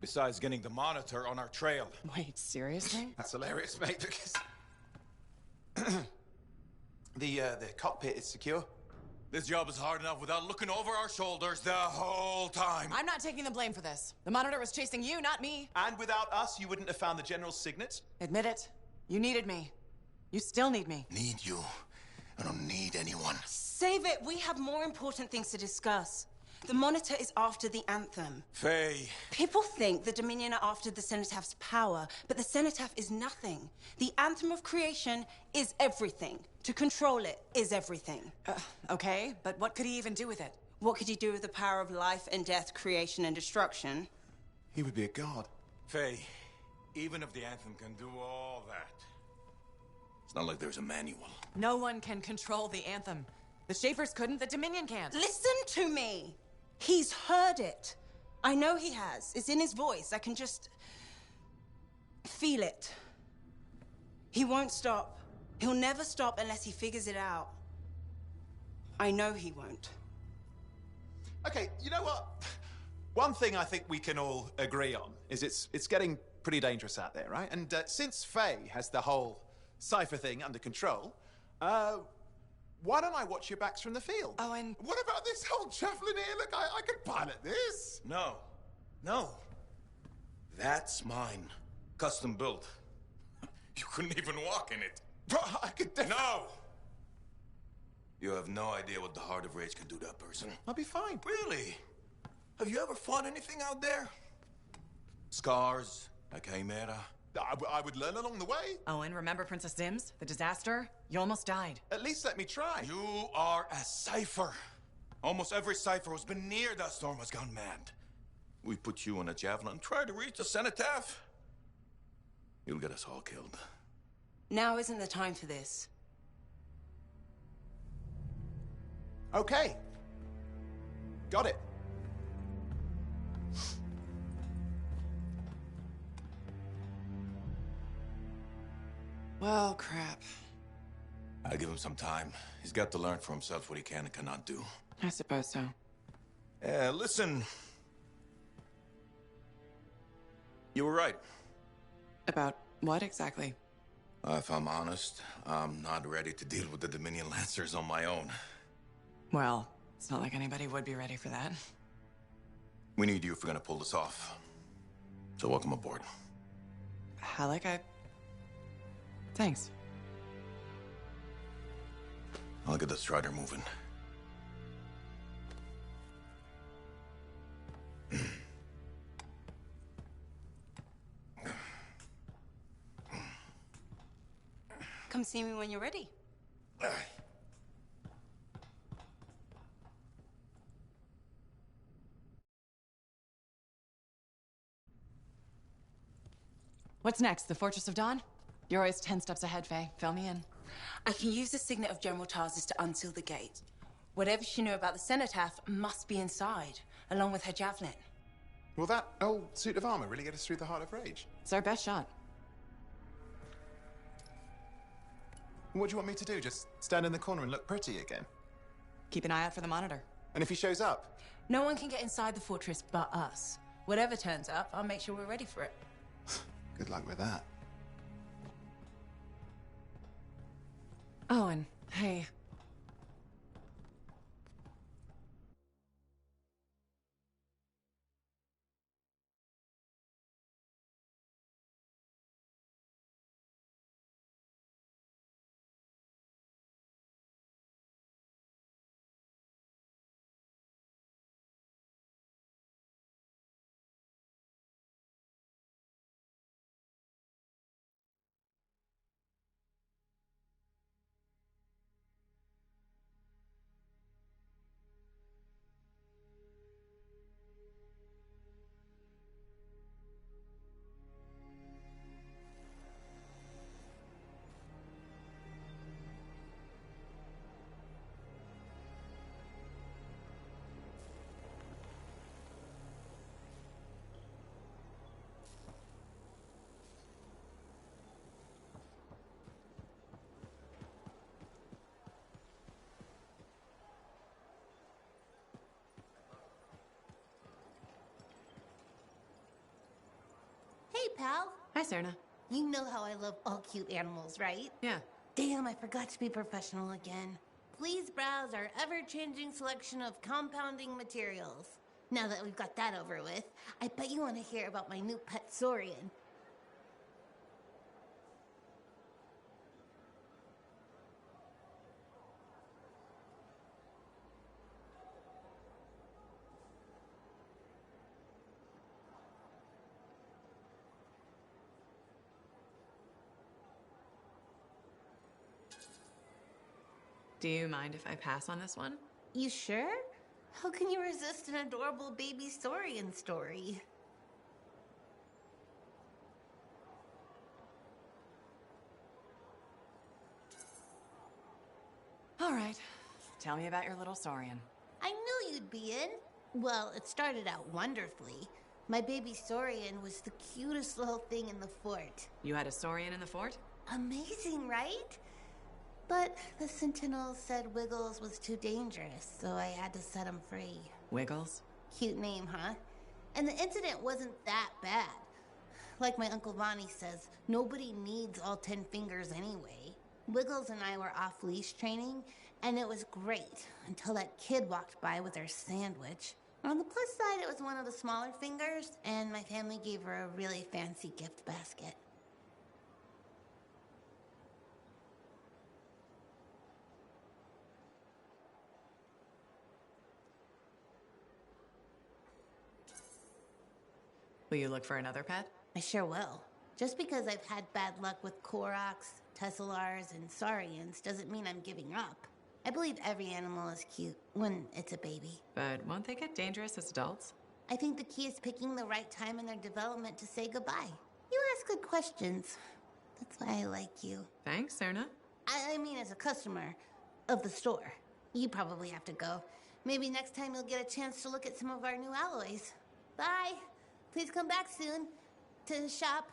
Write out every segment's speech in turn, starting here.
Besides getting the monitor on our trail. Wait, seriously? That's hilarious, mate, because... the cockpit is secure. This job is hard enough without looking over our shoulders the whole time. I'm not taking the blame for this. The monitor was chasing you, not me. And without us, you wouldn't have found the General's signet? Admit it. You needed me. You still need me. Need you. I don't need anyone. Save it. We have more important things to discuss. The Monitor is after the Anthem. Faye. People think the Dominion are after the Cenotaph power, but the Cenotaph is nothing. The Anthem of Creation is everything. To control it is everything. Okay, but what could he even do with it? What could he do with the power of life and death, creation and destruction? He would be a god. Faye, even if the Anthem can do all that, it's not like there's a manual. No one can control the Anthem. The Schaefers couldn't, the Dominion can't. Listen to me! He's heard it. I know he has. It's in his voice. I can just... feel it. He won't stop. He'll never stop unless he figures it out. I know he won't. Okay, you know what? One thing I think we can all agree on is it's getting pretty dangerous out there, right? And since Faye has the whole cipher thing under control, why don't I watch your backs from the field? Oh, and... What about this whole javelin here? Look, I can pilot this. No. No. That's mine. Custom built. You couldn't even walk in it. But I could definitely... No! You have no idea what the Heart of Rage can do to a person. I'll be fine. Really? Have you ever fought anything out there? Scars? A chimera? I would learn along the way. Oh, and remember Princess Sims? The disaster? You almost died. At least let me try. You are a cipher. Almost every cipher who's been near that storm has gone mad. We put you on a javelin and try to reach the cenotaph. You'll get us all killed. Now isn't the time for this. Okay. Got it. Well, crap. I'll give him some time. He's got to learn for himself what he can and cannot do. I suppose so. Listen. You were right. About what exactly? If I'm honest, I'm not ready to deal with the Dominion Lancers on my own. Well, it's not like anybody would be ready for that. We need you if we're gonna pull this off. So welcome aboard. Halleck, Thanks. I'll get the Strider moving. Come see me when you're ready. What's next? The Fortress of Dawn? You're always 10 steps ahead, Faye. Fill me in. I can use the signet of General Tarsus to unseal the gate. Whatever she knew about the Cenotaph must be inside, along with her javelin. Will that old suit of armor really get us through the Heart of Rage? It's our best shot. What do you want me to do? Just stand in the corner and look pretty again? Keep an eye out for the monitor. And if he shows up? No one can get inside the fortress but us. Whatever turns up, I'll make sure we're ready for it. Good luck with that. Oh, and hey. Hi, Serna. You know how I love all cute animals, right? Yeah. Damn, I forgot to be professional again. Please browse our ever-changing selection of compounding materials. Now that we've got that over with, I bet you want to hear about my new pet Saurian. Do you mind if I pass on this one? You sure? How can you resist an adorable baby Saurian story? All right. Tell me about your little Saurian. I knew you'd be in. Well, it started out wonderfully. My baby Saurian was the cutest little thing in the fort. You had a Saurian in the fort? Amazing, right? But the Sentinels said Wiggles was too dangerous, so I had to set him free. Wiggles? Cute name, huh? And the incident wasn't that bad. Like my Uncle Vonnie says, nobody needs all 10 fingers anyway. Wiggles and I were off-leash training, and it was great until that kid walked by with her sandwich. On the plus side, it was one of the smaller fingers, and my family gave her a really fancy gift basket. Will you look for another pet? I sure will. Just because I've had bad luck with Koroks, Tesselars, and Saurians doesn't mean I'm giving up. I believe every animal is cute when it's a baby. But won't they get dangerous as adults? I think the key is picking the right time in their development to say goodbye. You ask good questions. That's why I like you. Thanks, Serna. I mean as a customer of the store. You probably have to go. Maybe next time you'll get a chance to look at some of our new alloys. Bye. Please come back soon to shop.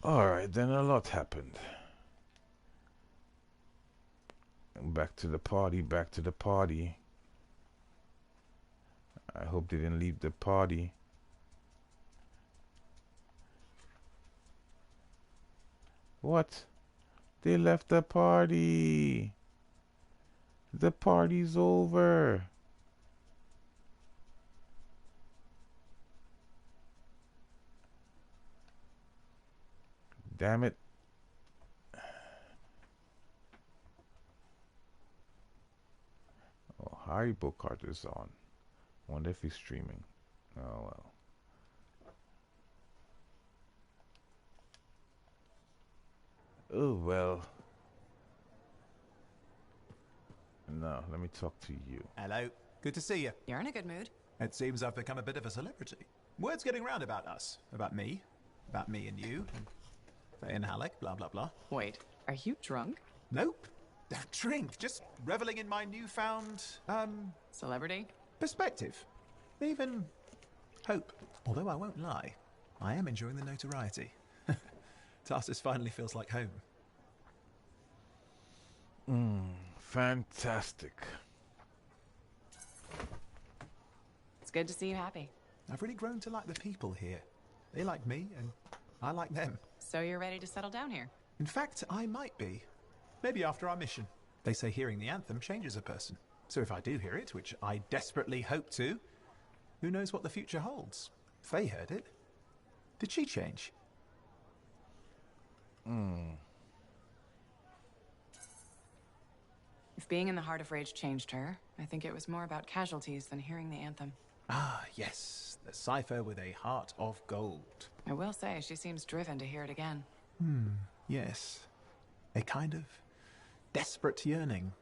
Alright, then a lot happened. Back to the party, back to the party. I hope they didn't leave the party. What? They left the party. The party's over. Damn it. Oh, Haribo Carter's on. Wonder if he's streaming. Oh well. Oh well. Now, let me talk to you. Hello. Good to see you. You're in a good mood. It seems I've become a bit of a celebrity. Word's getting round about us. About me and you, and Faye and Halleck, blah, blah, blah. Wait, are you drunk? Nope. Don't drink. Just reveling in my newfound, Celebrity? perspective. Even hope. Although I won't lie, I am enjoying the notoriety. Tarsus finally feels like home. Fantastic. It's good to see you happy. I've really grown to like the people here. They like me, and I like them. So you're ready to settle down here? In fact, I might be. Maybe after our mission. They say hearing the anthem changes a person. So if I do hear it, which I desperately hope to, who knows what the future holds? Faye heard it. Did she change? If being in the Heart of Rage changed her, I think it was more about casualties than hearing the anthem. Ah, yes. The cipher with a heart of gold. I will say, she seems driven to hear it again. Yes. A kind of desperate yearning.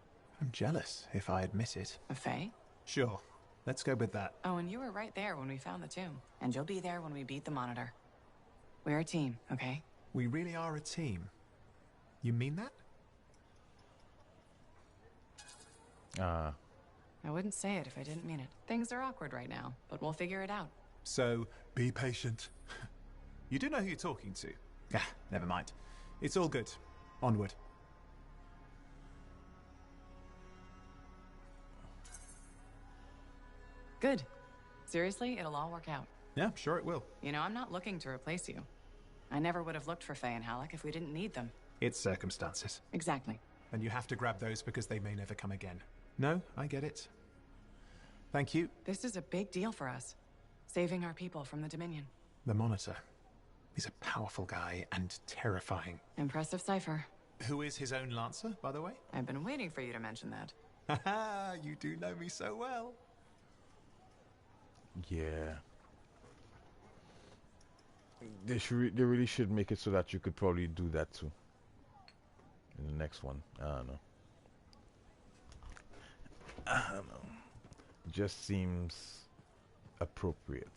I'm jealous, if I admit it. Of Faye? Sure. Let's go with that. Oh, and you were right there when we found the tomb. And you'll be there when we beat the Monitor. We're a team, okay? We really are a team. You mean that? I wouldn't say it if I didn't mean it. Things are awkward right now, but we'll figure it out. So, be patient. You do know who you're talking to. Ah, never mind. It's all good. Onward. Good. Seriously, it'll all work out. Yeah, sure it will. You know, I'm not looking to replace you. I never would have looked for Faye and Halleck if we didn't need them. It's circumstances. Exactly. And you have to grab those because they may never come again. No, I get it. Thank you. This is a big deal for us. Saving our people from the Dominion. The Monitor. He's a powerful guy and terrifying. Impressive cipher. Who is his own Lancer, by the way? I've been waiting for you to mention that. Haha, you do know me so well. Yeah. They really should make it so that you could probably do that too. In the next one. I don't know. Just seems appropriate.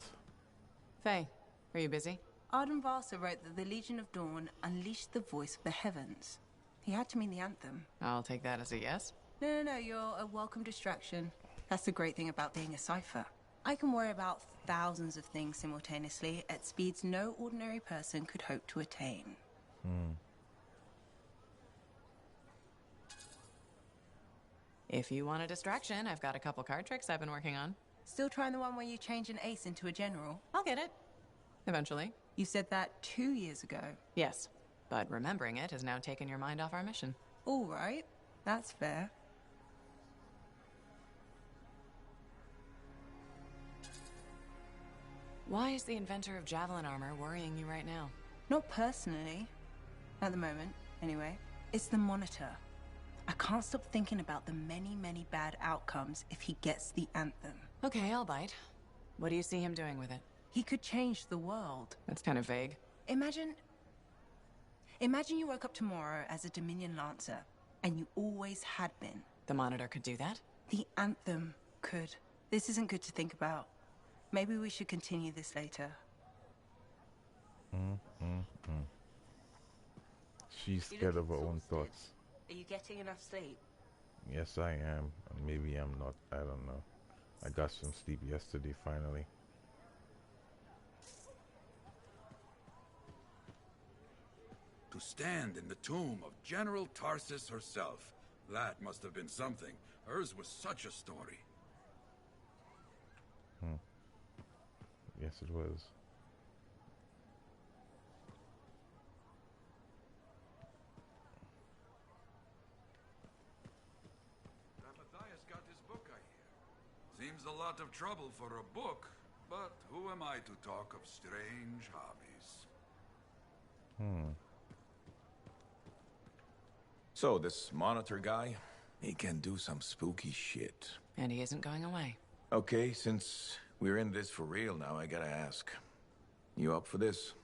Faye, are you busy? Arden Varsa wrote that the Legion of Dawn unleashed the voice of the heavens. He had to mean the anthem. I'll take that as a yes. No, you're a welcome distraction. That's the great thing about being a cipher. I can worry about thousands of things simultaneously at speeds no ordinary person could hope to attain. If you want a distraction, I've got a couple card tricks I've been working on. Still trying the one where you change an ace into a general? I'll get it. Eventually. You said that 2 years ago. Yes, but remembering it has now taken your mind off our mission. All right, that's fair. Why is the inventor of javelin armor worrying you right now? Not personally. At the moment, anyway. It's the Monitor. I can't stop thinking about the many, many bad outcomes if he gets the anthem. Okay, I'll bite. What do you see him doing with it? He could change the world. That's kind of vague. Imagine you woke up tomorrow as a Dominion Lancer, and you always had been. The Monitor could do that? The anthem could. This isn't good to think about. Maybe we should continue this later. She's scared of her own thoughts. Are you getting enough sleep? Yes, I am. Maybe I'm not. I don't know. I got some sleep yesterday, finally. To stand in the tomb of General Tarsis herself. That must have been something. Hers was such a story. Yes, it was. Matthias got his book, I hear. Seems a lot of trouble for a book, but who am I to talk of strange hobbies? So, this monitor guy, he can do some spooky shit. And he isn't going away. Okay, since we're in this for real now, I gotta ask. You up for this?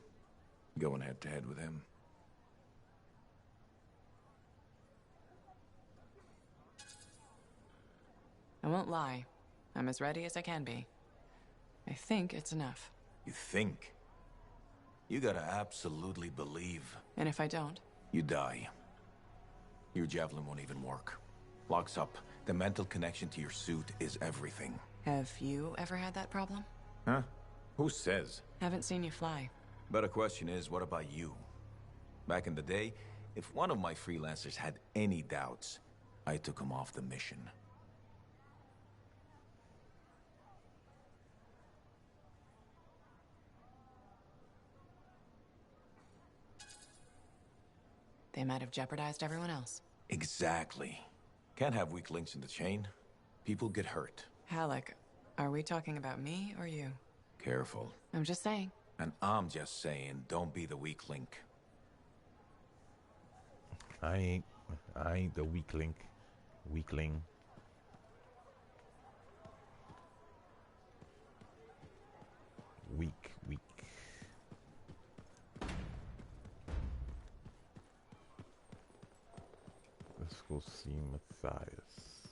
Going head to head with him? I won't lie. I'm as ready as I can be. I think it's enough. You think? You gotta absolutely believe. And if I don't? You die. Your javelin won't even work. Locks up. The mental connection to your suit is everything. Have you ever had that problem? Huh? Who says? Haven't seen you fly. Better question is, what about you? Back in the day, if one of my freelancers had any doubts, I took him off the mission. They might have jeopardized everyone else. Exactly. Can't have weak links in the chain. People get hurt. Halleck, are we talking about me or you? Careful. I'm just saying. And I'm just saying, don't be the weak link. I ain't the weak link. Weakling. Weak. Let's go see Matthias.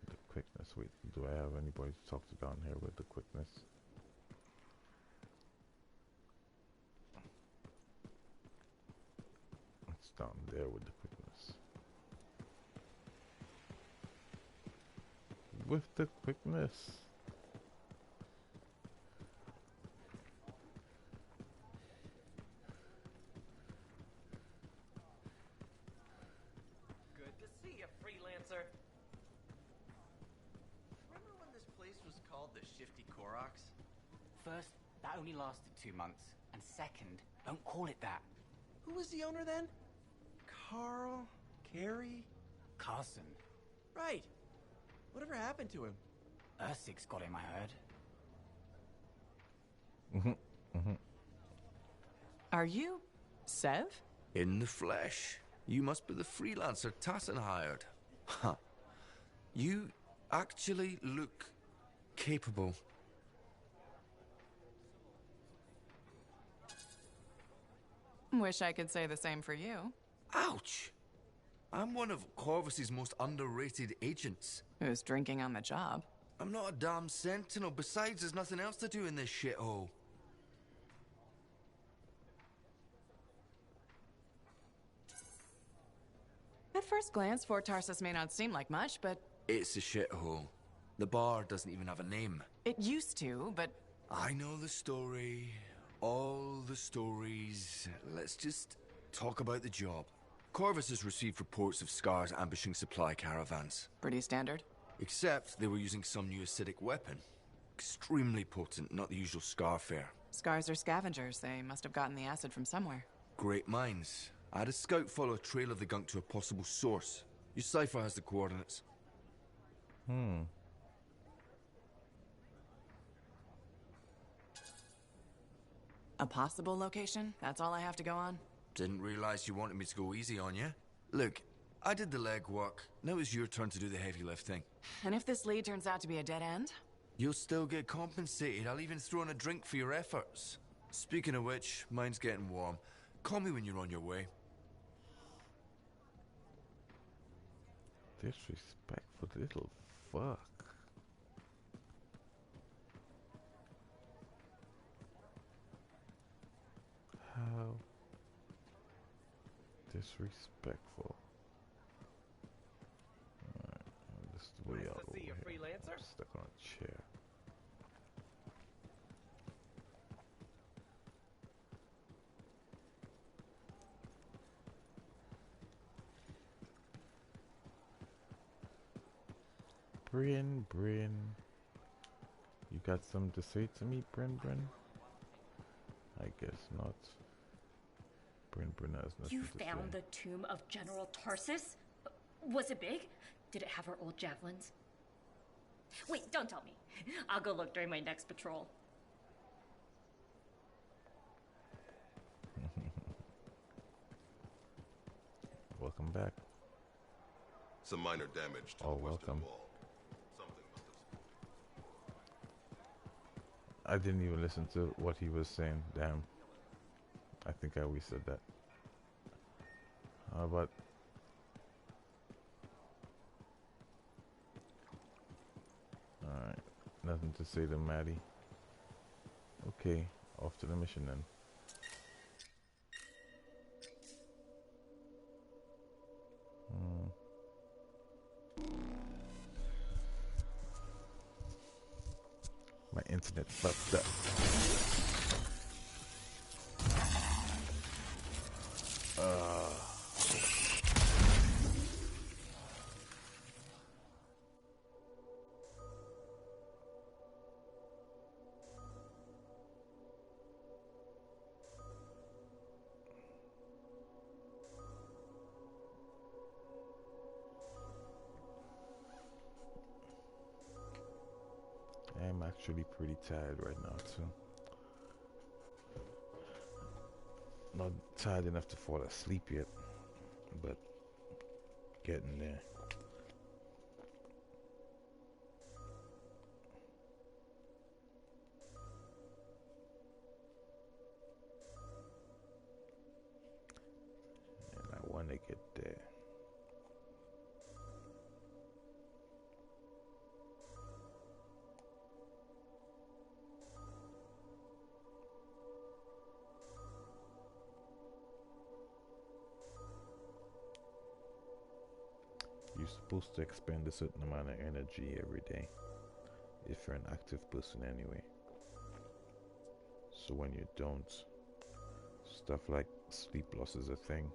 With the quickness. Wait, do I have anybody to talk to down here with the quickness? It's down there with the quickness. With the quickness. Good to see you, freelancer. Remember when this place was called the Shifty Koroks? First, that only lasted 2 months. And second, don't call it that. Who was the owner then? Carl? Carrie? Carson. Right. Whatever happened to him? Ursik's got him, I heard. Are you Sev? In the flesh. You must be the freelancer Tassin hired. Huh. You actually look capable. Wish I could say the same for you. Ouch! I'm one of Corvus's most underrated agents. Who's drinking on the job? I'm not a damn sentinel. Besides, there's nothing else to do in this shithole. At first glance, Fort Tarsus may not seem like much, but It's a shithole. The bar doesn't even have a name. it used to, but I know the story. All the stories. Let's just talk about the job. Corvus has received reports of Scars ambushing supply caravans. pretty standard. Except they were using some new acidic weapon. Extremely potent, not the usual Scar fare. Scars are scavengers. They must have gotten the acid from somewhere. Great minds. I had a scout follow a trail of the gunk to a possible source. Your cipher has the coordinates. A possible location? That's all I have to go on? Didn't realize you wanted me to go easy on you. Look, I did the legwork. Now it's your turn to do the heavy lifting. And if this lead turns out to be a dead end? You'll still get compensated. I'll even throw in a drink for your efforts. Speaking of which, mine's getting warm. Call me when you're on your way. Disrespectful little fuck. How disrespectful. Alright, this is the way Nice out to over see you, here. freelancer. Stuck on a chair. Bryn. You got something to say to me, Bryn? I guess not. Bryn has nothing You to say. found the tomb of General Tarsus? Was it big? Did it have her old javelins? Wait, don't tell me. I'll go look during my next patrol. Welcome back. Some minor damage to the western wall. Something must have... I didn't even listen to what he was saying. Damn. I think I always said that. How about... Alright. Nothing to say to Maddie. Okay. Off to the mission then. My internet fucked up. I'm actually pretty tired right now too. Not tired enough to fall asleep yet, but getting there. And I want to get there. You're supposed to expend a certain amount of energy every day, if you're an active person anyway. So when you don't, stuff like sleep loss is a thing.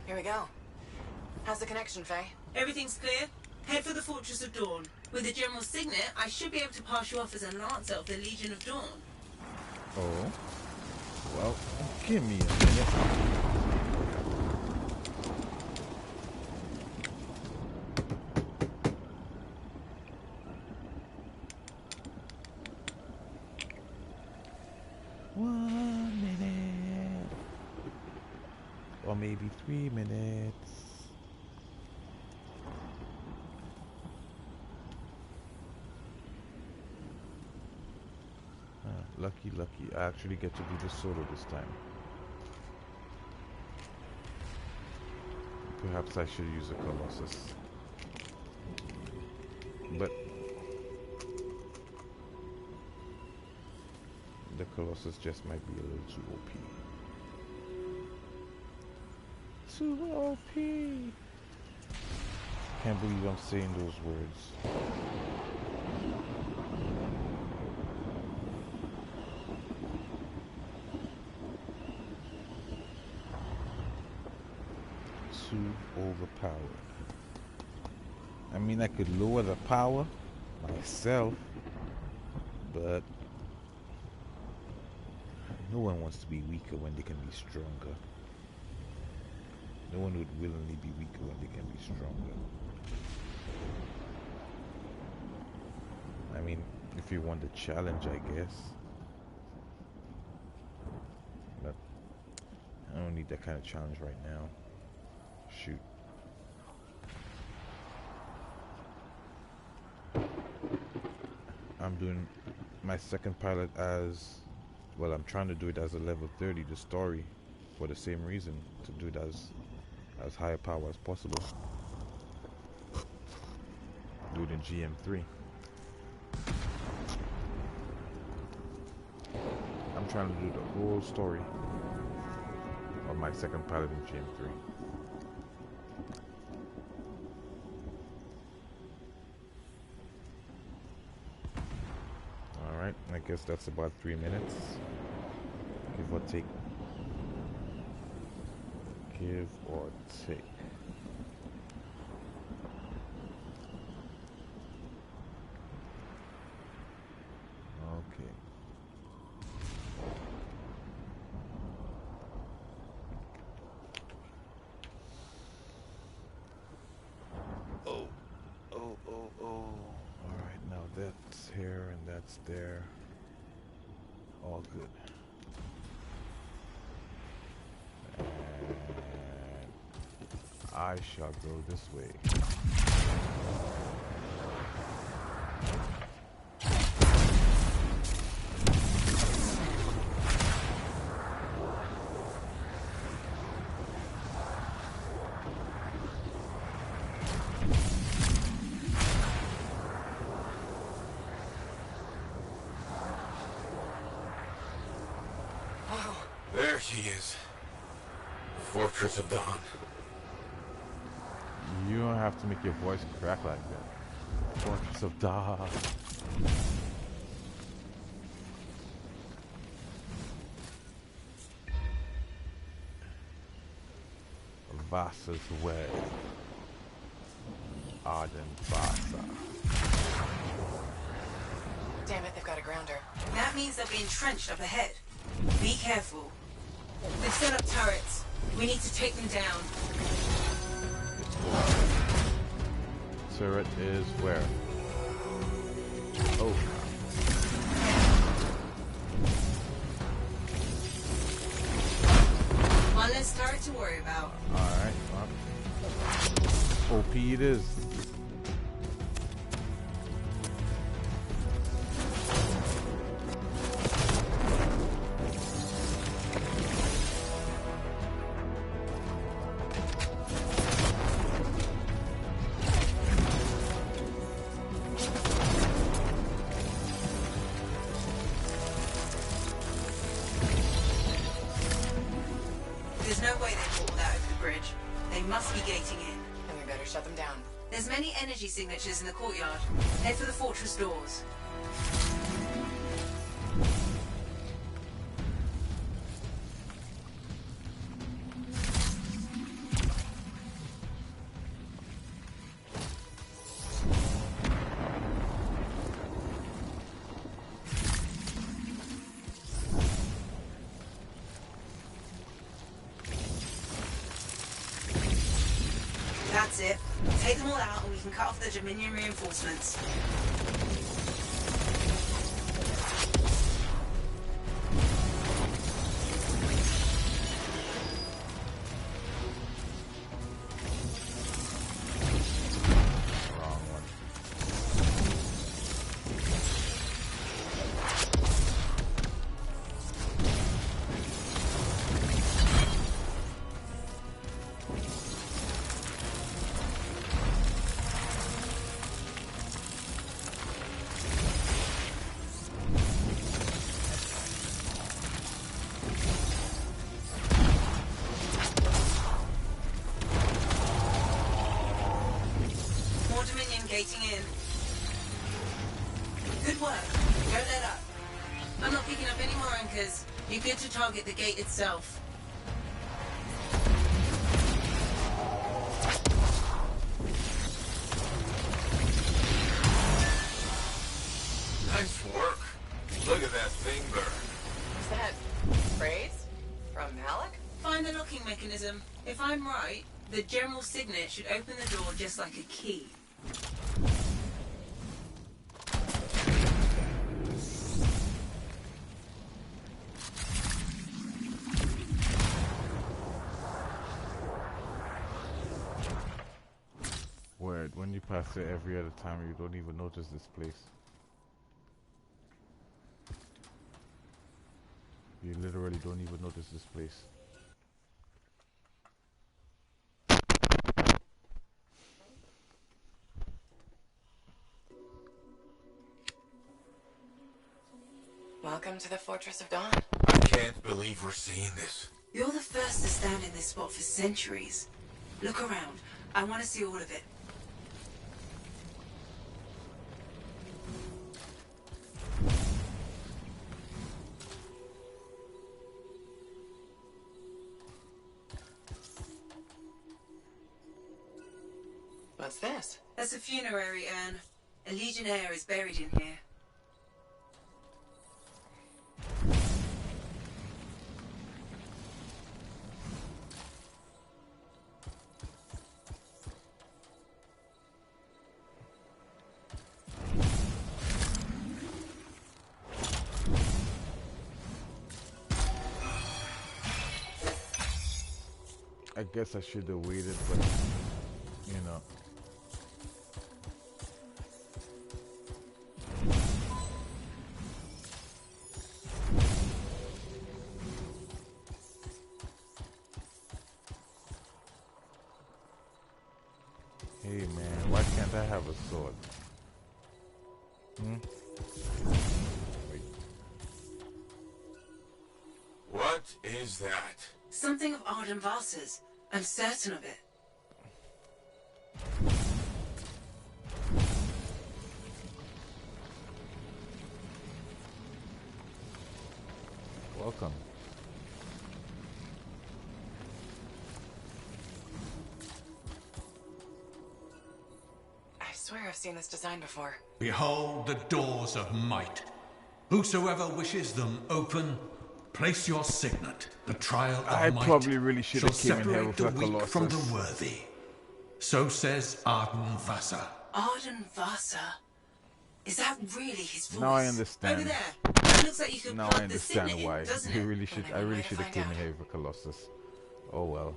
Here we go. How's the connection, Faye? Everything's clear. Head for the Fortress of Dawn. With the General's signet, I should be able to pass you off as a Lancer of the Legion of Dawn. Oh. Well, give me a minute. Or maybe 3 minutes. Lucky. I actually get to do the solo this time. Perhaps I should use a Colossus. But the Colossus just might be a little too OP. Too OP. Can't believe I'm saying those words. overpowered. I mean, I could lower the power myself, but no one wants to be weaker when they can be stronger. No one would willingly be weaker when they can be stronger. I mean, if you want the challenge, I guess. But I don't need that kind of challenge right now. Shoot. I'm doing my second pilot as, well, I'm trying to do it as a level 30, the story, for the same reason, to do it as high a power as possible. Do it in GM3. I'm trying to do the whole story of my second pilot in GM3. Alright, I guess that's about 3 minutes. Give or take. Give or take. Okay. Alright, now that's here and that's there. All good. I shall go this way. Wow, there she is. Fortress of Dawn. You don't have to make your voice crack like that. Fortress of Dawn. Vasa's way. Arden Vasa. Damn it, they've got a grounder. That means they'll be entrenched up ahead. Be careful. They've set up turrets. We need to take them down. Turret is where? Oh. One less turret to worry about. Alright. OP it is. There's no way they pulled that over the bridge. They must be gating in. And we better shut them down. There's many energy signatures in the courtyard. Head for the fortress doors. That's it. Take them all out and we can cut off the Dominion reinforcements. Gating in. Good work. Don't let up. I'm not picking up any more anchors. You're good to target the gate itself. Nice work. Look at that thing burn. Is that praise from Malik? Find the locking mechanism. If I'm right, the general signet should open the door just like a key. Word, when you pass it every other time, you don't even notice this place. You literally don't even notice this place. Welcome to the Fortress of Dawn. I can't believe we're seeing this. You're the first to stand in this spot for centuries. Look around. I want to see all of it. What's this? That's a funerary urn. A legionnaire is buried in here. I guess I should have waited, but you know. Hey man, why can't I have a sword? Wait. What is that? Something of Arden Vasa's. I'm certain of it. Welcome. I swear I've seen this design before. Behold the doors of might. Whosoever wishes them open, place your signet. The trial of I might probably really should have shall came in here separate with the a weak from the Colossus. worthy. So says Arden Vasa. Arden Vasa? Is that really his voice? Now I understand. Over there. It looks like you could Now plug I the signet understand in, why. doesn't I it? really should have came in here with a Colossus. Oh well.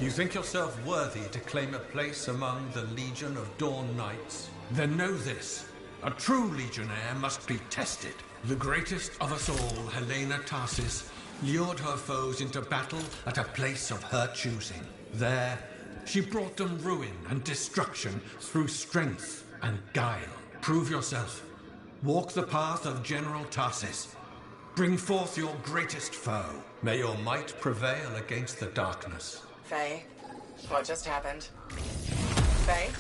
You think yourself worthy to claim a place among the Legion of Dawn Knights? Then know this. A true legionnaire must be tested. The greatest of us all, Helena Tarsis, lured her foes into battle at a place of her choosing. There, she brought them ruin and destruction through strength and guile. Prove yourself. Walk the path of General Tarsis. Bring forth your greatest foe. May your might prevail against the darkness. Faye, what just happened? Faye?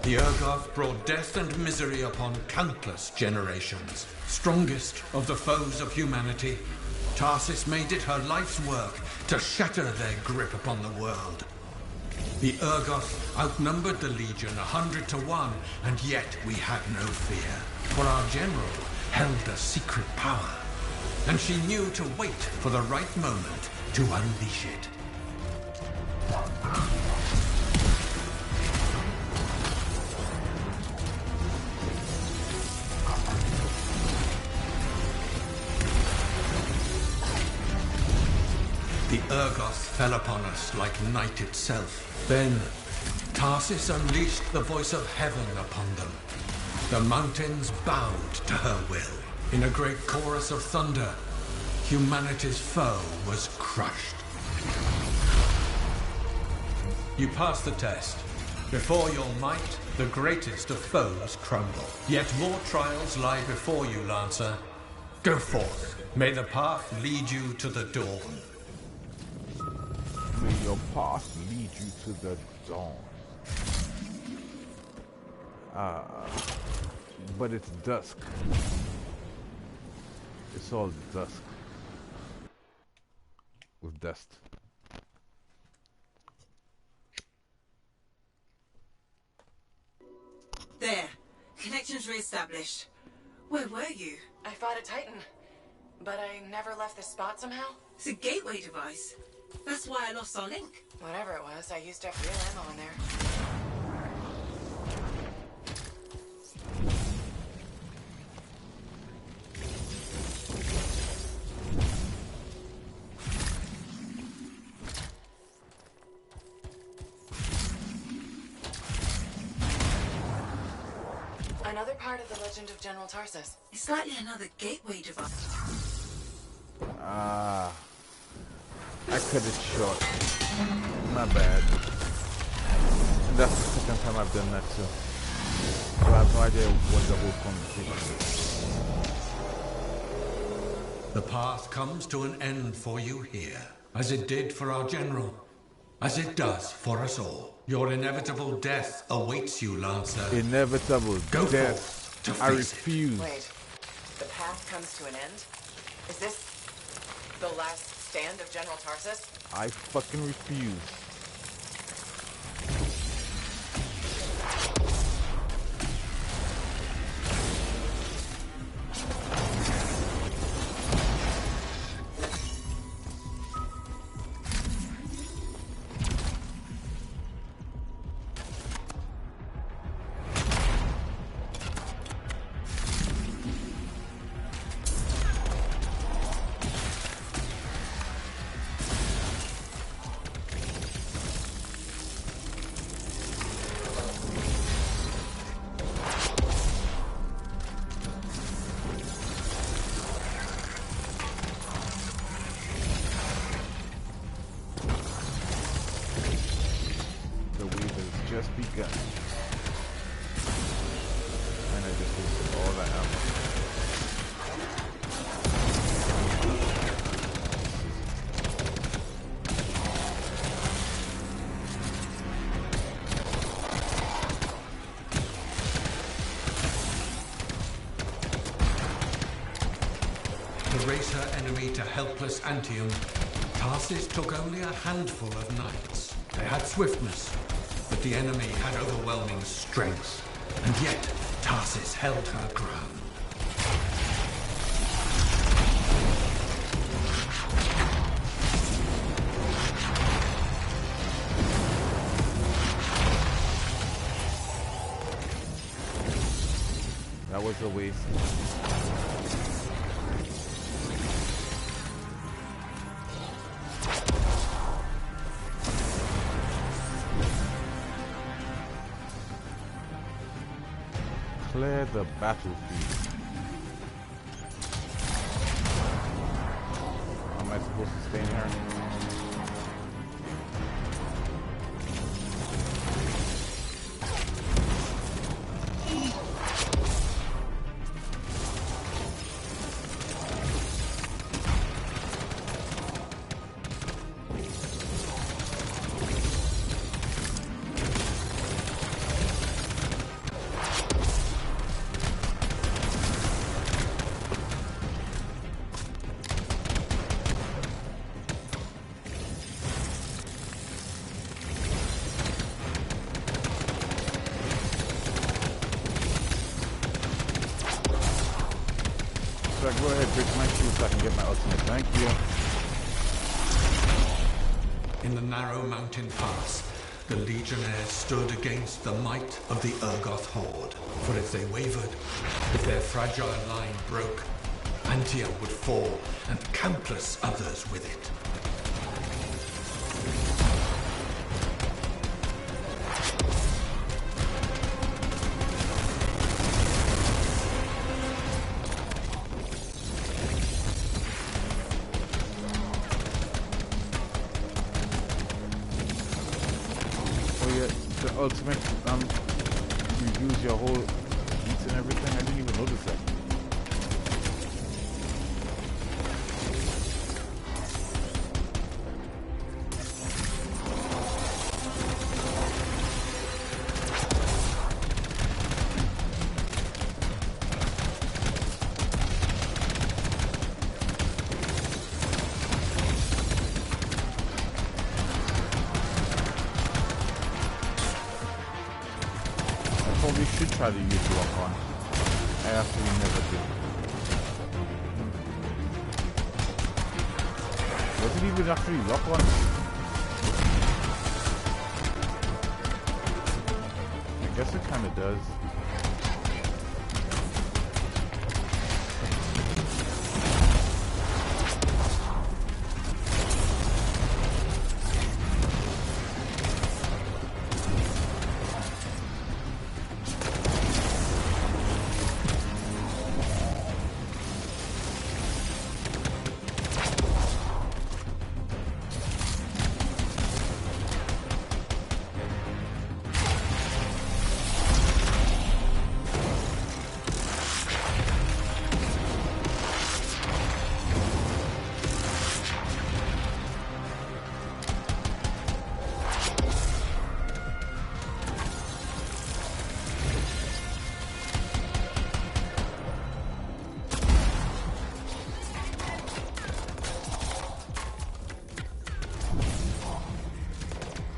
The Urgoth brought death and misery upon countless generations. Strongest of the foes of humanity, Tarsis made it her life's work to shatter their grip upon the world. The Urgoth outnumbered the Legion 100 to 1, and yet we had no fear. For our general held a secret power, and she knew to wait for the right moment to unleash it. The Urgoth fell upon us like night itself. Then, Tarsis unleashed the voice of heaven upon them. The mountains bowed to her will. In a great chorus of thunder, humanity's foe was crushed. You passed the test. Before your might, the greatest of foes crumble. Yet more trials lie before you, Lancer. Go forth. May the path lead you to the dawn. May your path lead you to the dawn. But it's dusk. It's all dusk. With dust. There. Connections re-established. Where were you? I fought a Titan, but I never left this spot somehow. It's a gateway device. That's why I lost our link. Whatever it was, I used up real ammo in there. Another part of the legend of General Tarsus. It's likely another gateway device. I cut it short. My bad. And that's the second time I've done that too. So I have no idea what the whole conversation is. The path comes to an end for you here, as it did for our general, as it does for us all. Your inevitable death awaits you, Lancer. Inevitable death. To I face refuse. Wait, the path comes to an end? Is this the last stand of General Tarsus? I fucking refuse. Begun. And I just wasted all that ammo. To raise her enemy to helpless Antium, Tarsus took only a handful of knights. They had swiftness, but the enemy had overwhelming strength, and yet Tarsus held her ground. That was a waste. Clear the battlefield. Am I supposed to stay in here? Go ahead, break my shoes so I can get my ultimate. Thank you. In the narrow mountain pass, the Legionnaires stood against the might of the Urgoth horde. For if they wavered, if their fragile line broke, Antium would fall, and countless others with it. Ultimate, your whole eats and everything? I didn't even notice that. Try to use lock on. I actually never did. Does it even actually lock on? I guess it kind of does.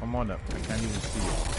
Come on up. I can't even see it.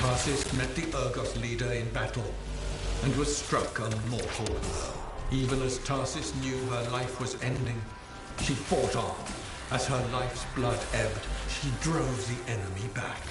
Tarsis met the Urgoth leader in battle and was struck a mortal blow. Even as Tarsis knew her life was ending, she fought on. As her life's blood ebbed, she drove the enemy back.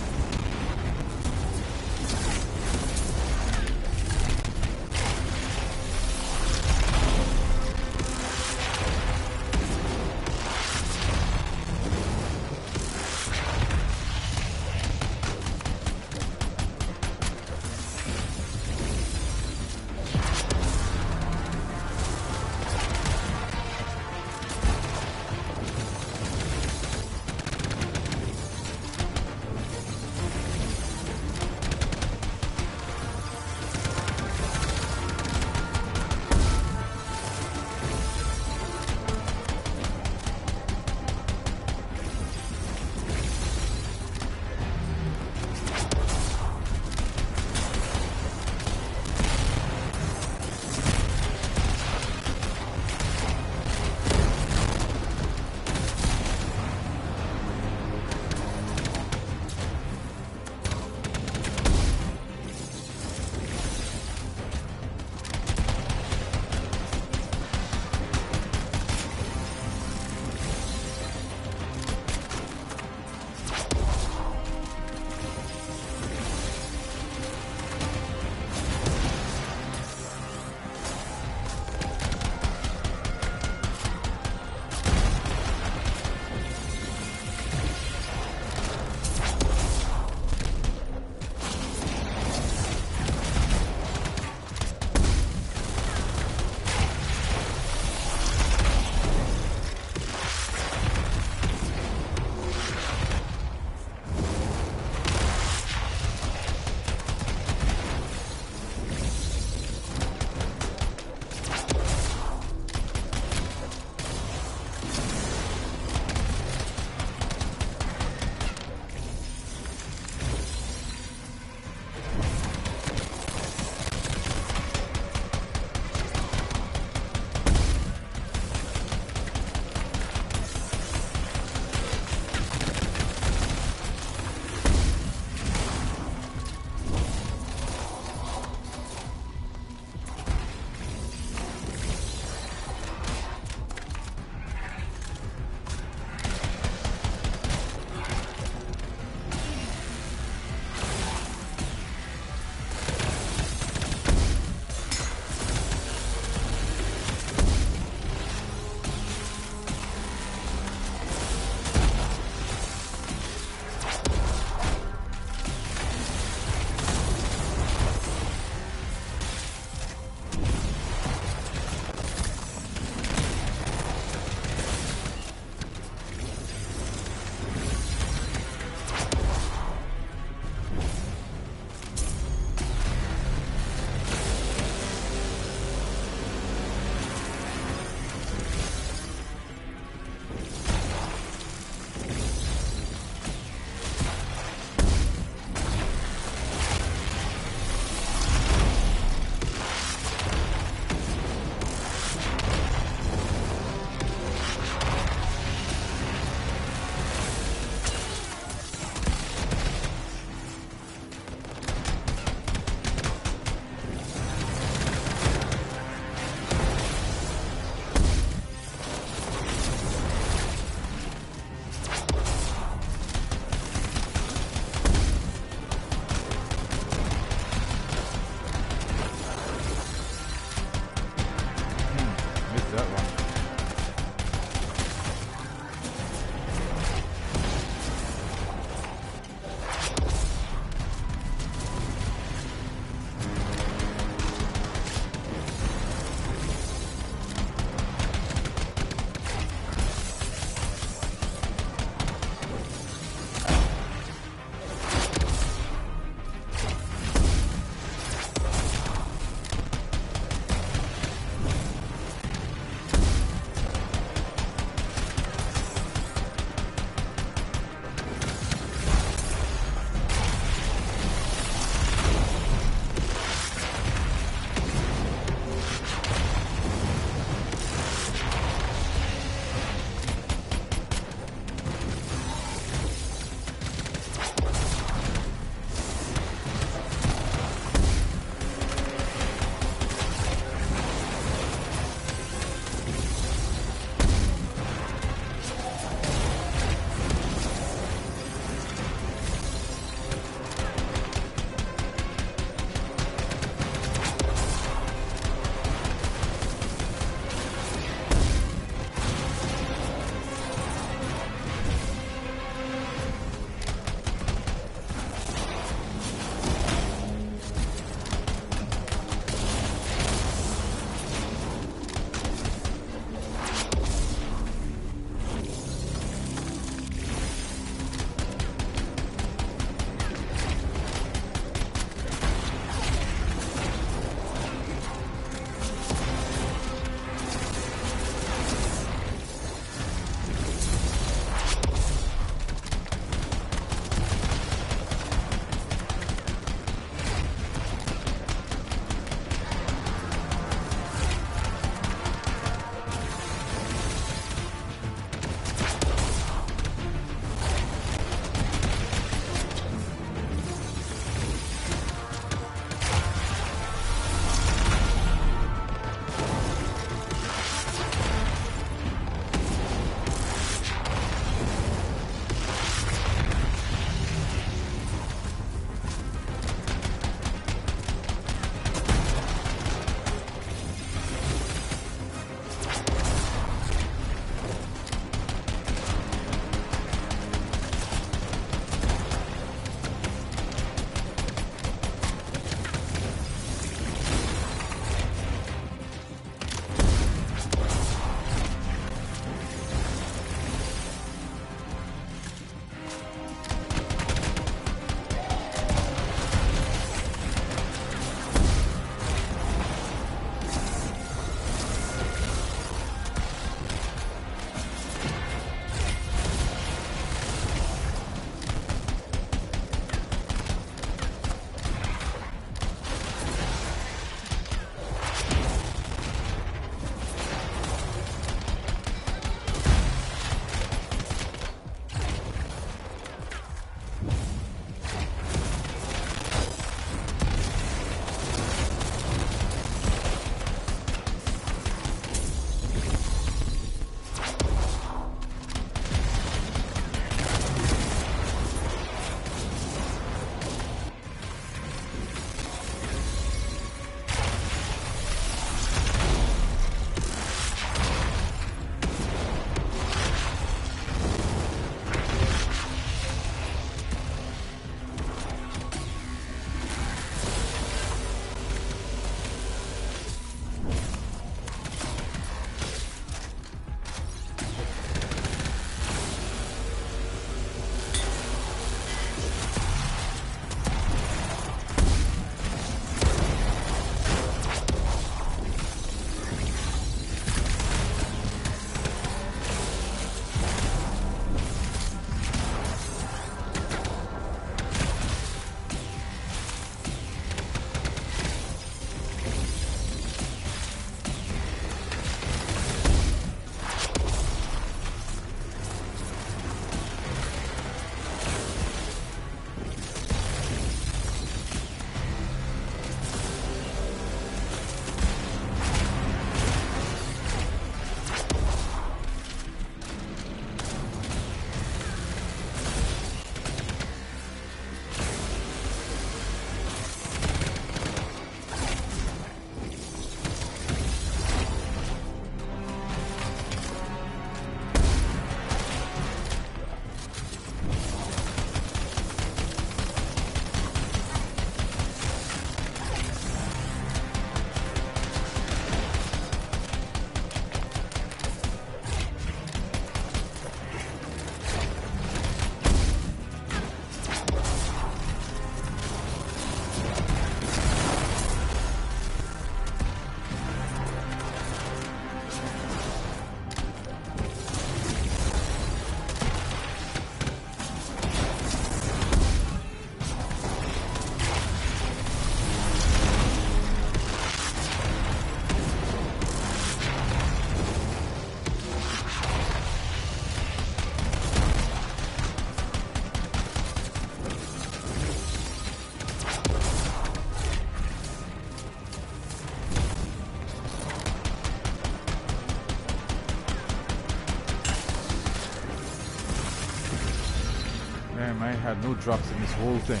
Damn, I had no drops in this whole thing.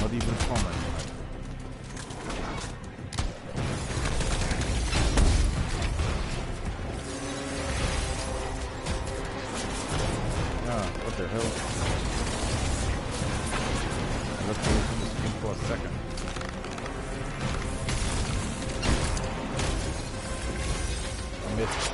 Not even common. Ah, what the hell? I looked away from the screen for a second. I missed.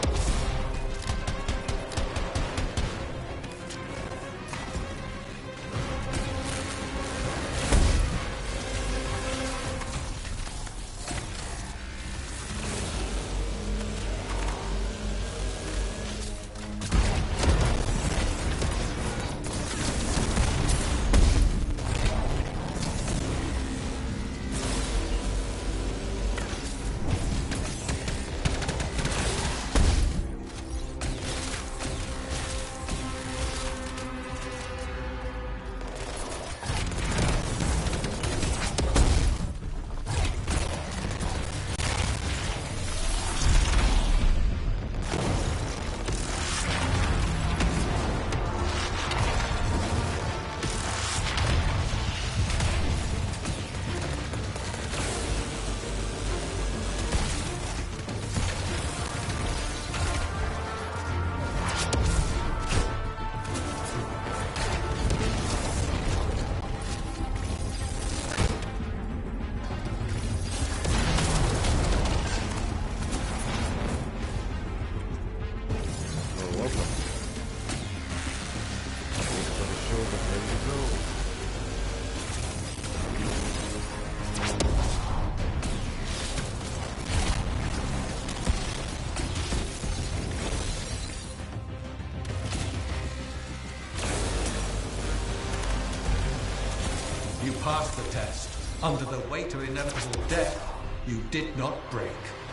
You passed the test. Under the weight of inevitable death, you did not break.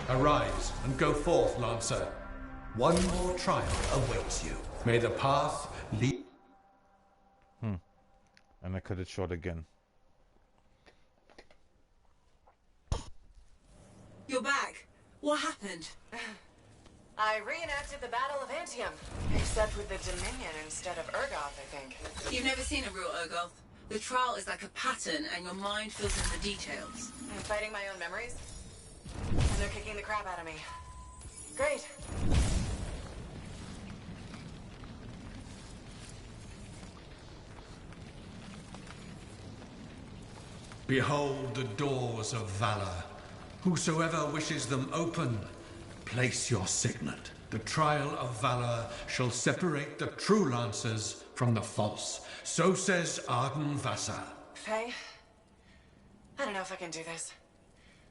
Arise and go forth, Lancer. One more trial awaits you. May the path lead... And I cut it short again. You're back. What happened? I reenacted the Battle of Anthem, except with the Dominion instead of Urgoth, I think. You've never seen a real Urgoth. The trial is like a pattern, and your mind fills in the details. I'm fighting my own memories, and they're kicking the crap out of me. Great. Behold the doors of valor. Whosoever wishes them open, place your signet. The trial of valor shall separate the true lancers from the false. So says Arden Vassar. Faye, I don't know if I can do this.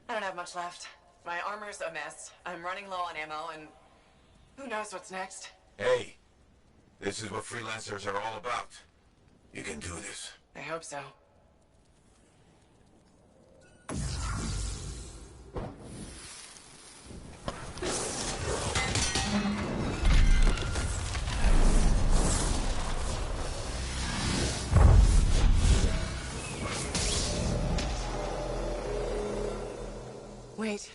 I don't have much left. My armor's a mess. I'm running low on ammo, and who knows what's next. Hey, this is what freelancers are all about. You can do this. I hope so. Wait,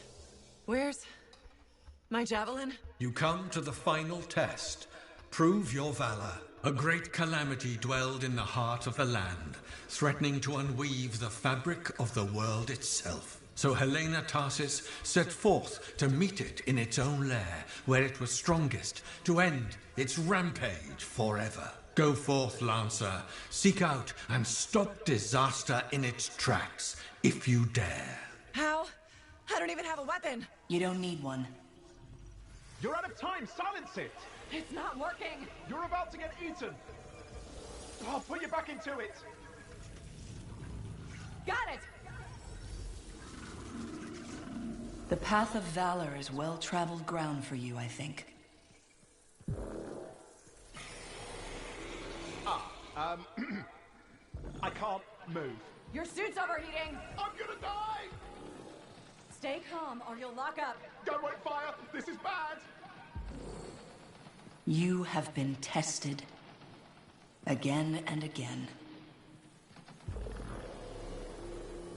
where's my javelin? You come to the final test. Prove your valor. A great calamity dwelled in the heart of the land, threatening to unweave the fabric of the world itself. So Helena Tarsis set forth to meet it in its own lair, where it was strongest, to end its rampage forever. Go forth, Lancer. Seek out and stop disaster in its tracks, if you dare. How? I don't even have a weapon. You don't need one. You're out of time! Silence it! It's not working! You're about to get eaten! I'll put you back into it! Got it! The path of valor is well-traveled ground for you, I think. I can't move. Your suit's overheating! I'm gonna die! Stay calm or you'll lock up. Don't wait fire! This is bad! You have been tested. Again and again.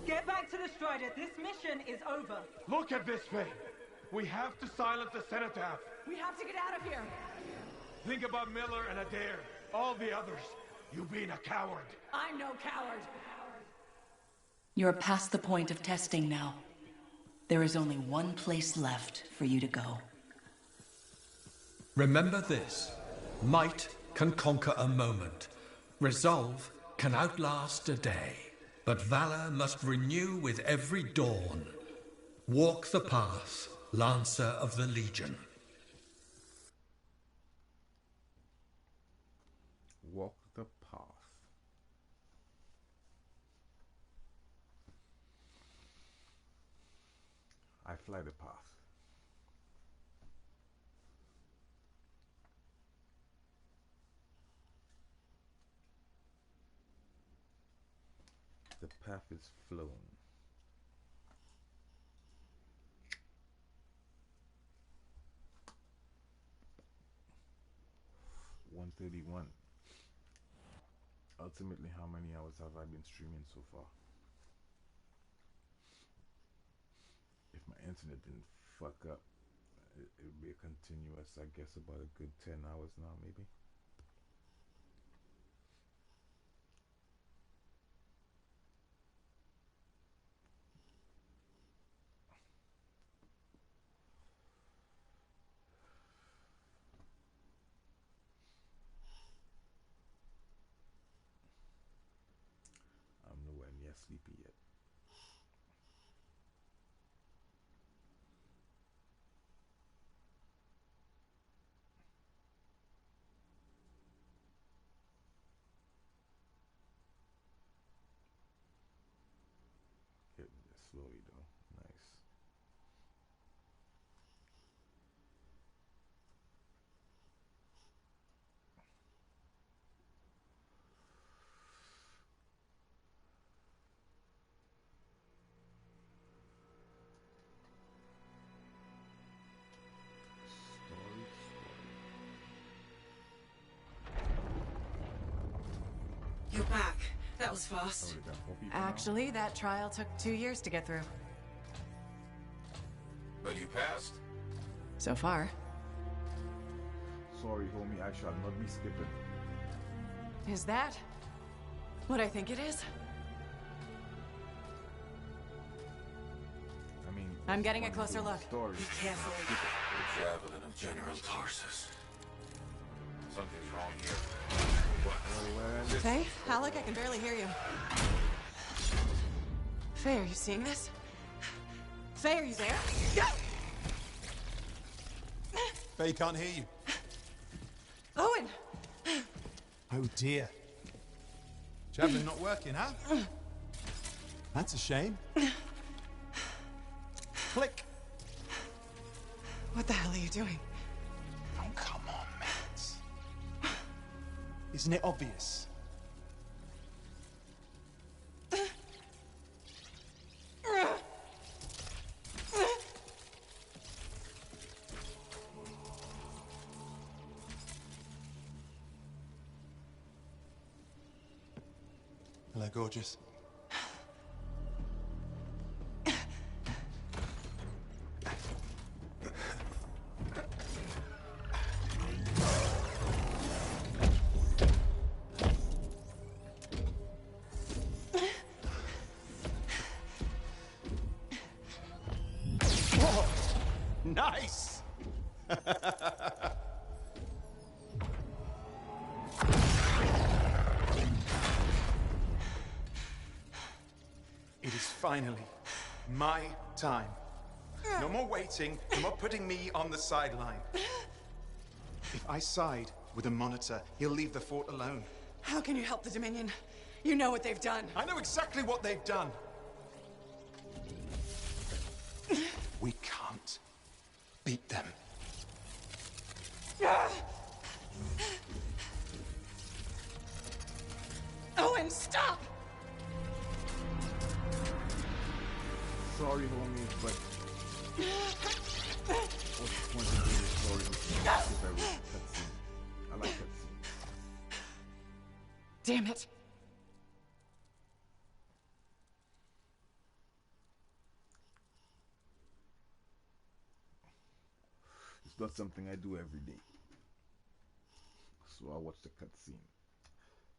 Get back to destroy it. This mission is over. Look at this, Faye. We have to silence the cenotaph. We have to get out of here. Think about Miller and Adair. All the others. You being a coward. I'm no coward. You're past the point of testing now. There is only one place left for you to go. Remember this. Might can conquer a moment. Resolve can outlast a day. But valor must renew with every dawn. Walk the path, Lancer of the Legion. Walk the path. I fly the path. The path is flown. $131. Ultimately, how many hours have I been streaming so far? If my internet didn't fuck up, it would be a continuous, I guess, about a good 10 hours now, maybe. I'm nowhere near sleepy yet. Getting there slowly though. Nice. You're back. That was fast. Actually, that trial took 2 years to get through. But you passed? So far. Sorry, homie, I shall not be skipping. Is that what I think it is? I mean, I'm getting a closer look. Story. Be careful. The javelin of General Tarsus. Something's wrong here. Faye? Alec, I can barely hear you. Faye, are you seeing this? Faye, are you there? Faye can't hear you. Owen! Oh dear. Javelin not working, huh? That's a shame. Click. What the hell are you doing? Oh, come on, Matt. Isn't it obvious? Hello, gorgeous. Whoa! Nice! It is finally my time. No more waiting, no more putting me on the sideline. If I side with a monitor, he'll leave the fort alone. How can you help the Dominion? You know what they've done. I know exactly what they've done. We can't beat them. Owen, stop! Sorry, homie, but what's the point of doing this story if I read cutscene? I like cutscene. Damn it. It's not something I do every day. So I watched the cutscene.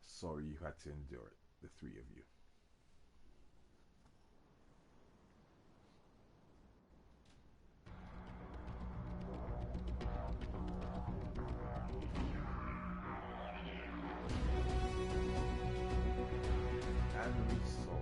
Sorry you had to endure it, the three of you. And we saw.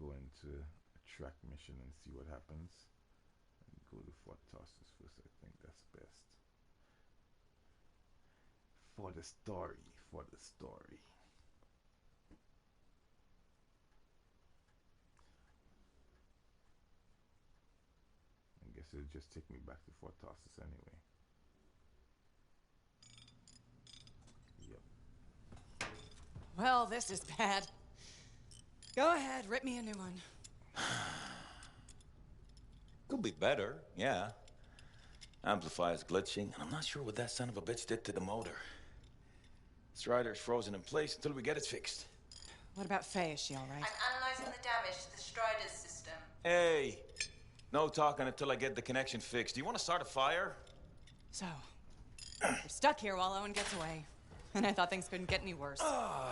Into a track mission and see what happens. And go to Fort Tarsus first. I think that's best. For the story. For the story. I guess it'll just take me back to Fort Tarsus anyway. Yep. Well, this is bad. Go ahead, rip me a new one. Could be better, yeah. Amplifier's glitching, and I'm not sure what that son of a bitch did to the motor. Strider's frozen in place until we get it fixed. What about Faye? Is she all right? I'm analyzing the damage to the Strider's system. Hey, no talking until I get the connection fixed. Do you want to start a fire? So, we're stuck here while Owen gets away. And I thought things couldn't get any worse.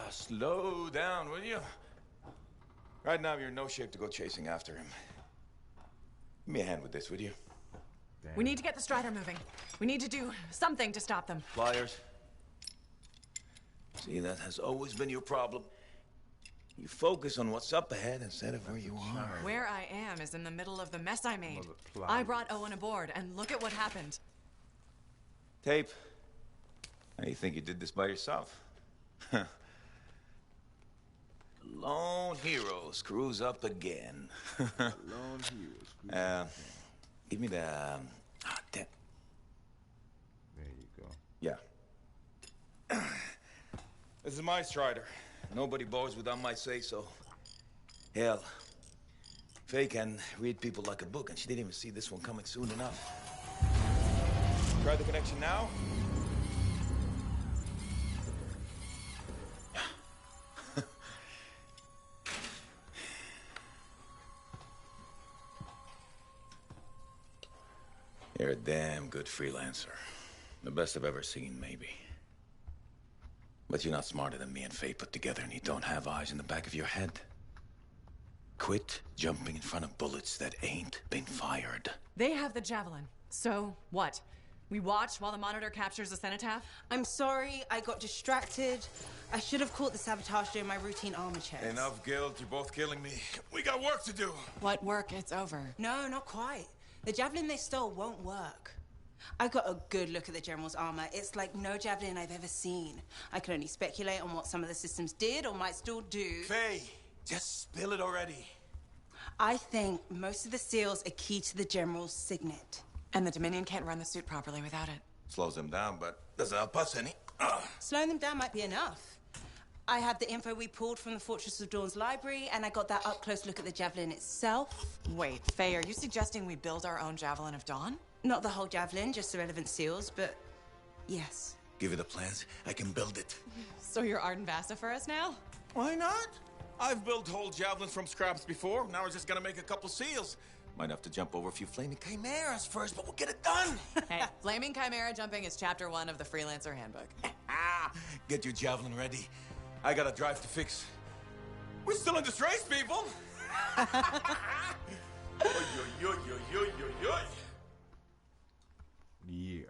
Slow down, will you? Right now, you're in no shape to go chasing after him. Give me a hand with this, would you? Damn. We need to get the Strider moving. We need to do something to stop them. Pliers. See, that has always been your problem. You focus on what's up ahead instead of where you are. Where I am is in the middle of the mess I made. I brought Owen aboard, and look at what happened. Tape. How do you think you did this by yourself? Lone hero screws up again. Lone hero screws up again. Give me the... damn. There you go. Yeah. This is my Strider. Nobody boards without my say-so. Hell, Faye can read people like a book, and she didn't even see this one coming soon enough. Try the connection now. You're a damn good freelancer. The best I've ever seen, maybe. But you're not smarter than me and Faye put together, and you don't have eyes in the back of your head. Quit jumping in front of bullets that ain't been fired. They have the Javelin. So, what? We watch while the monitor captures the cenotaph? I'm sorry, I got distracted. I should have caught the sabotage during my routine armor checks. Enough guilt, you're both killing me. We got work to do. What work? It's over. No, not quite. The Javelin they stole won't work. I got a good look at the General's armor. It's like no Javelin I've ever seen. I can only speculate on what some of the systems did or might still do. Faye, just spill it already. I think most of the seals are key to the General's signet. And the Dominion can't run the suit properly without it. Slows them down, but doesn't help us any. Slowing them down might be enough. I have the info we pulled from the Fortress of Dawn's library, and I got that up-close look at the Javelin itself. Wait, Faye, are you suggesting we build our own Javelin of Dawn? Not the whole Javelin, just the relevant seals, but yes. Give me the plans. I can build it. So you're Arden Vasta for us now? Why not? I've built whole javelins from scraps before. Now we're just gonna make a couple seals. Might have to jump over a few flaming chimeras first, but we'll get it done. Hey, flaming chimera jumping is chapter 1 of the Freelancer Handbook. Get your javelin ready. I got a drive to fix. We're still in this race, people. Oy, oy, oy, oy, oy, oy, oy. Yeah.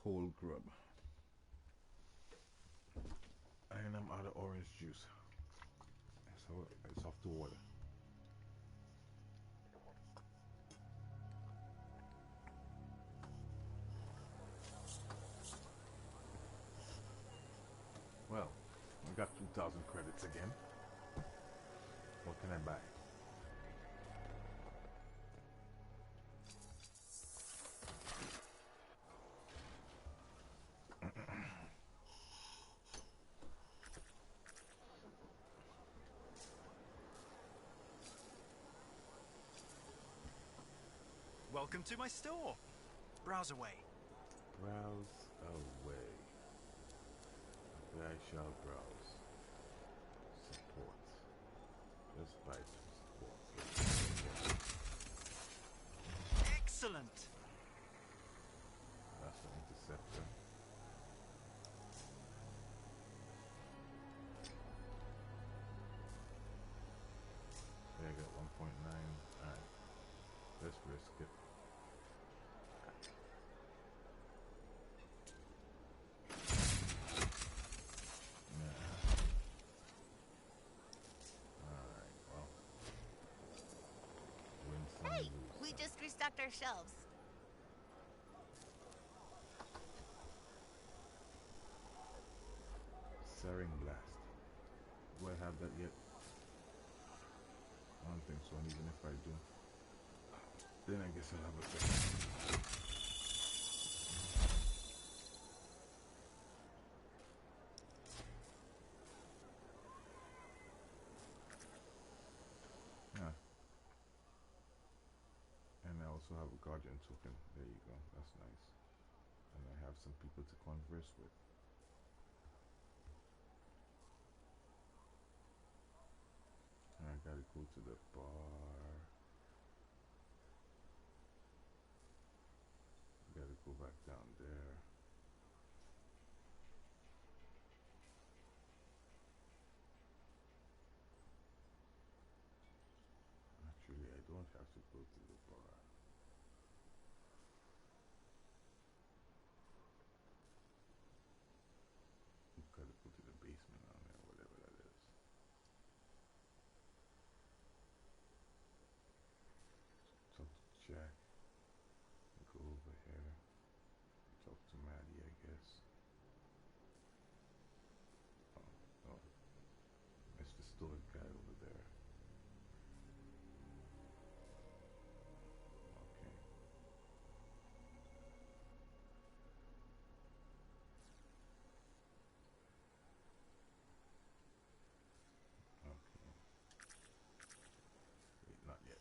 Cold grub. And I'm out of orange juice. So it's off the water. Well, we got 2,000 credits again. What can I buy? Welcome to my store. Browse away. Browse away. I shall browse. Support. Just buy support. Excellent. That's the interceptor. There, I got 1.9. Alright. Let's risk it. Hey, we just restocked our shelves. Saring Blast. Do I have that yet? I don't think so, and even if I do, then I guess I'll have a thing. And I also have a Guardian token. There you go. That's nice. And I have some people to converse with. And I gotta go to the bar. Gotta go back down there. Actually, I don't have to go to the bar. Gotta go to the basement down there, whatever that is. Talk to Jack. Go over here. Talk to Maddie, I guess. Oh, it's the storage guy over there. Okay. Wait, not yet.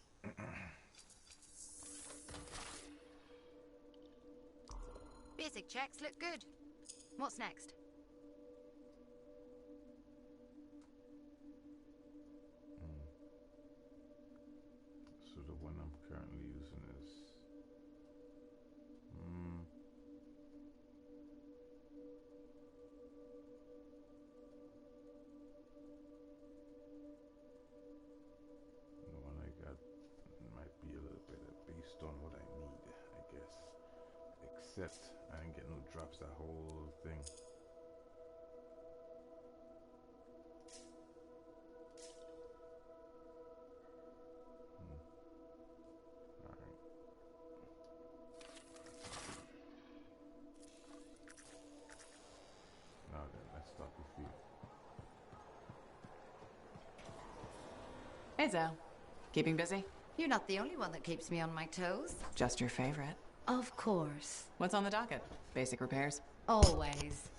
Basic checks look good. What's next? So the one I'm currently using is the one I got might be a little bit based on what I need, I guess. Except I didn't get no drops that whole thing. Alright. Now then, let's start with you. Hey, Zell. Keeping busy? You're not the only one that keeps me on my toes. Just your favorite. Of course. What's on the docket? Basic repairs? Always.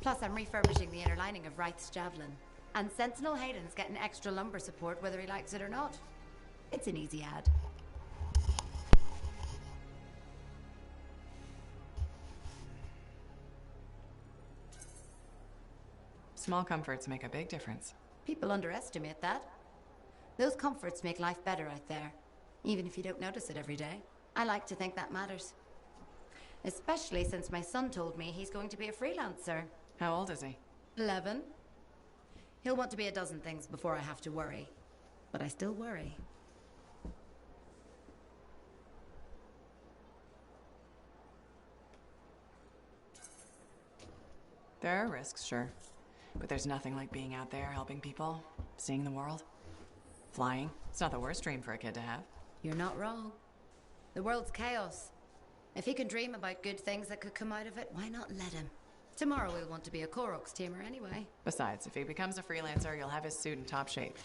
Plus, I'm refurbishing the inner lining of Wraith's Javelin. And Sentinel Hayden's getting extra lumbar support whether he likes it or not. It's an easy ad. Small comforts make a big difference. People underestimate that. Those comforts make life better out there, even if you don't notice it every day. I like to think that matters. Especially since my son told me he's going to be a freelancer. How old is he? 11. He'll want to be a dozen things before I have to worry. But I still worry. There are risks, sure. But there's nothing like being out there helping people, seeing the world. Flying. It's not the worst dream for a kid to have. You're not wrong. The world's chaos. If he can dream about good things that could come out of it, why not let him? Tomorrow we'll want to be a Koroks teamer anyway. Besides, if he becomes a freelancer, you'll have his suit in top shape.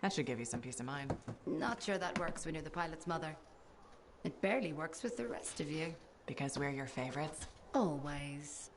That should give you some peace of mind. Not sure that works when you're the pilot's mother. It barely works with the rest of you. Because we're your favorites? Always.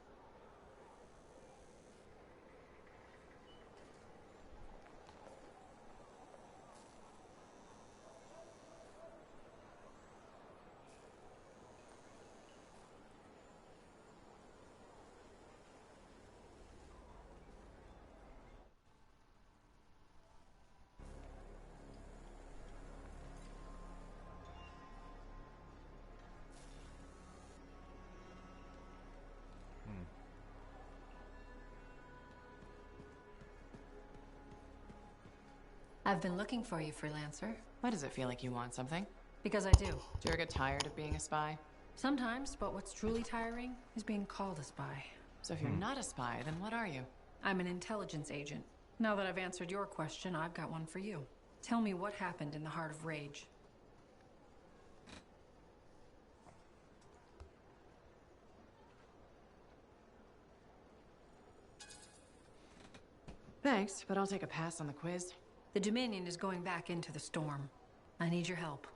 I've been looking for you, freelancer. Why does it feel like you want something? Because I do. Do you ever get tired of being a spy? Sometimes, but what's truly tiring is being called a spy. So if you're not a spy, then what are you? I'm an intelligence agent. Now that I've answered your question, I've got one for you. Tell me what happened in the Heart of Rage. Thanks, but I'll take a pass on the quiz. The Dominion is going back into the storm. I need your help.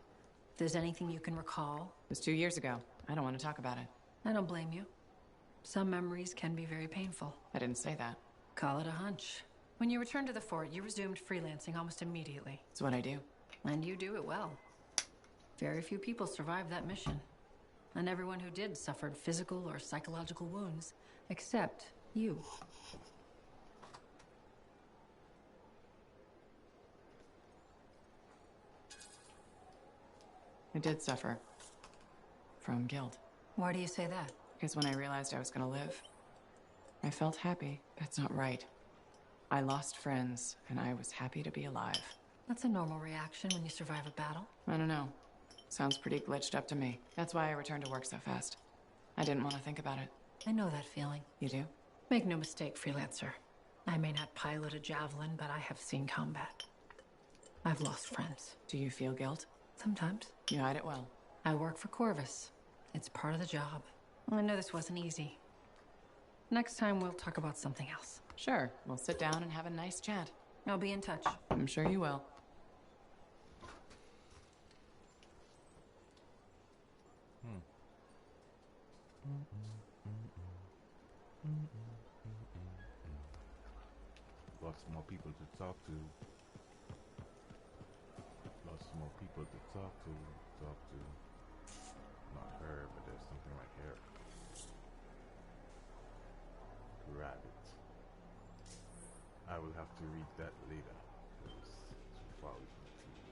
If there's anything you can recall. It was 2 years ago. I don't want to talk about it. I don't blame you. Some memories can be very painful. I didn't say that. Call it a hunch. When you returned to the fort, you resumed freelancing almost immediately. It's what I do. And you do it well. Very few people survived that mission. And everyone who did suffered physical or psychological wounds, except you. I did suffer. From guilt. Why do you say that? Because when I realized I was gonna live, I felt happy. That's not right. I lost friends, and I was happy to be alive. That's a normal reaction when you survive a battle. I don't know. Sounds pretty glitched up to me. That's why I returned to work so fast. I didn't want to think about it. I know that feeling. You do? Make no mistake, freelancer. I may not pilot a javelin, but I have seen combat. I've lost friends. Do you feel guilt? Sometimes. You hide it well. I work for Corvus. It's part of the job. I know this wasn't easy. Next time, we'll talk about something else. Sure. We'll sit down and have a nice chat. I'll be in touch. I'm sure you will. Lots more people to talk to. Lots more people to talk to. Not her, but there's something right here. Grab it. I will have to read that later. It's too far away from the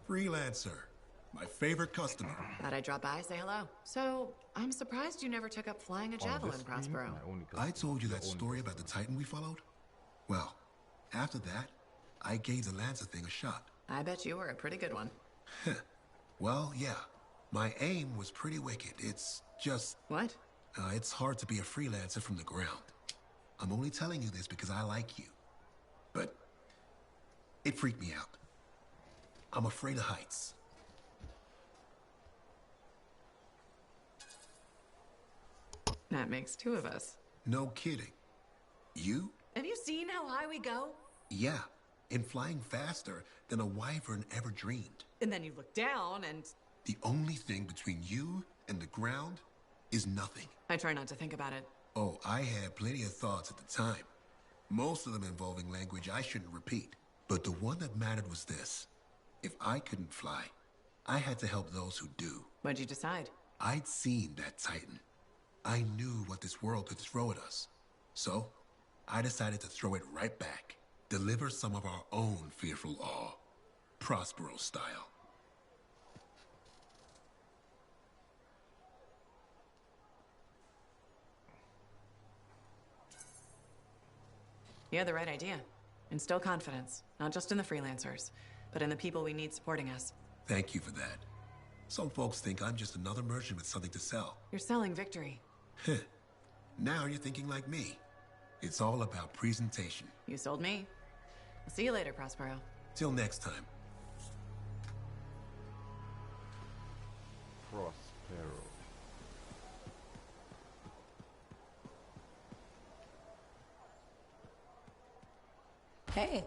TV again. Freelancer. My favorite customer. Thought I'd drop by, say hello. So, I'm surprised you never took up flying a javelin, Prospero. I told you that story about the Titan we followed? Well, after that, I gave the Lancer thing a shot. I bet you were a pretty good one. Well, yeah. My aim was pretty wicked. It's just... What? It's hard to be a freelancer from the ground. I'm only telling you this because I like you. But it freaked me out. I'm afraid of heights. That makes two of us. No kidding. You? Have you seen how high we go? Yeah. and flying faster than a wyvern ever dreamed. And then you look down and... The only thing between you and the ground is nothing. I try not to think about it. Oh, I had plenty of thoughts at the time. Most of them involving language I shouldn't repeat. But the one that mattered was this. If I couldn't fly, I had to help those who do. What'd you decide? I'd seen that Titan. I knew what this world could throw at us. So, I decided to throw it right back. Deliver some of our own fearful awe. Prospero style. You had the right idea. Instill confidence, not just in the freelancers, but in the people we need supporting us. Thank you for that. Some folks think I'm just another merchant with something to sell. You're selling victory. Now you're thinking like me. It's all about presentation. You sold me. I'll see you later, Prospero. Till next time. Prospero. Hey,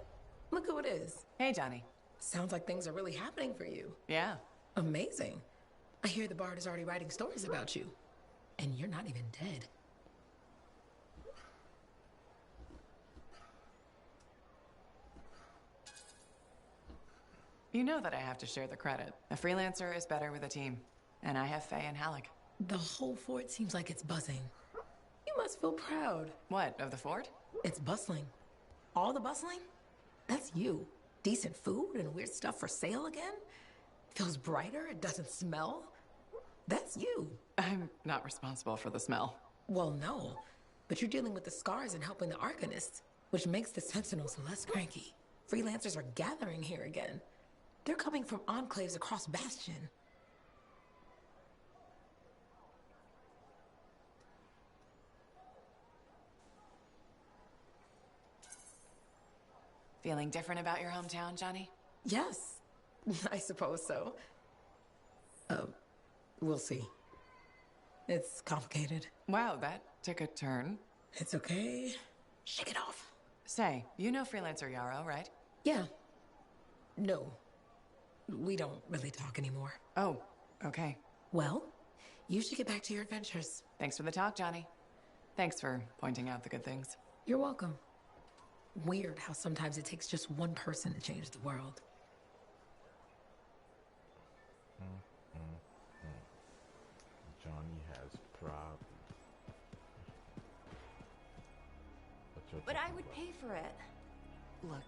look who it is. Hey, Johnny. Sounds like things are really happening for you. Yeah. Amazing. I hear the Bard is already writing stories about you. And you're not even dead. You know that I have to share the credit. A freelancer is better with a team. And I have Faye and Halleck. The whole fort seems like it's buzzing. You must feel proud. What, of the fort? It's bustling. All the bustling? That's you. Decent food and weird stuff for sale again? Feels brighter, it doesn't smell. That's you. I'm not responsible for the smell. Well, no. But you're dealing with the scars and helping the Arcanists, which makes the Sentinels less cranky. Freelancers are gathering here again. They're coming from enclaves across Bastion. Feeling different about your hometown, Johnny? Yes, I suppose so. We'll see. It's complicated. Wow, that took a turn. It's okay. Shake it off. Say, you know Freelancer Yarrow, right? Yeah. No. We don't really talk anymore. Oh, okay. Well, you should get back to your adventures. Thanks for the talk, Johnny. Thanks for pointing out the good things. You're welcome. Weird how sometimes it takes just one person to change the world. Johnny has problems. But I would pay for it. Look,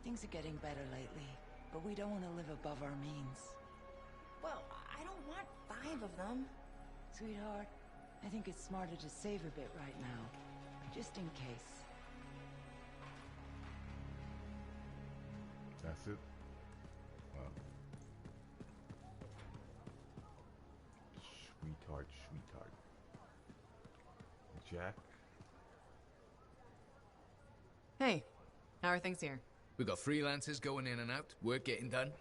things are getting better lately, but we don't want to live above our means. Well, I don't want 5 of them. Sweetheart, I think it's smarter to save a bit right now, just in case. That's it? Well. Sweetheart, sweetheart. Jack? Hey, how are things here? We got freelancers going in and out, work getting done.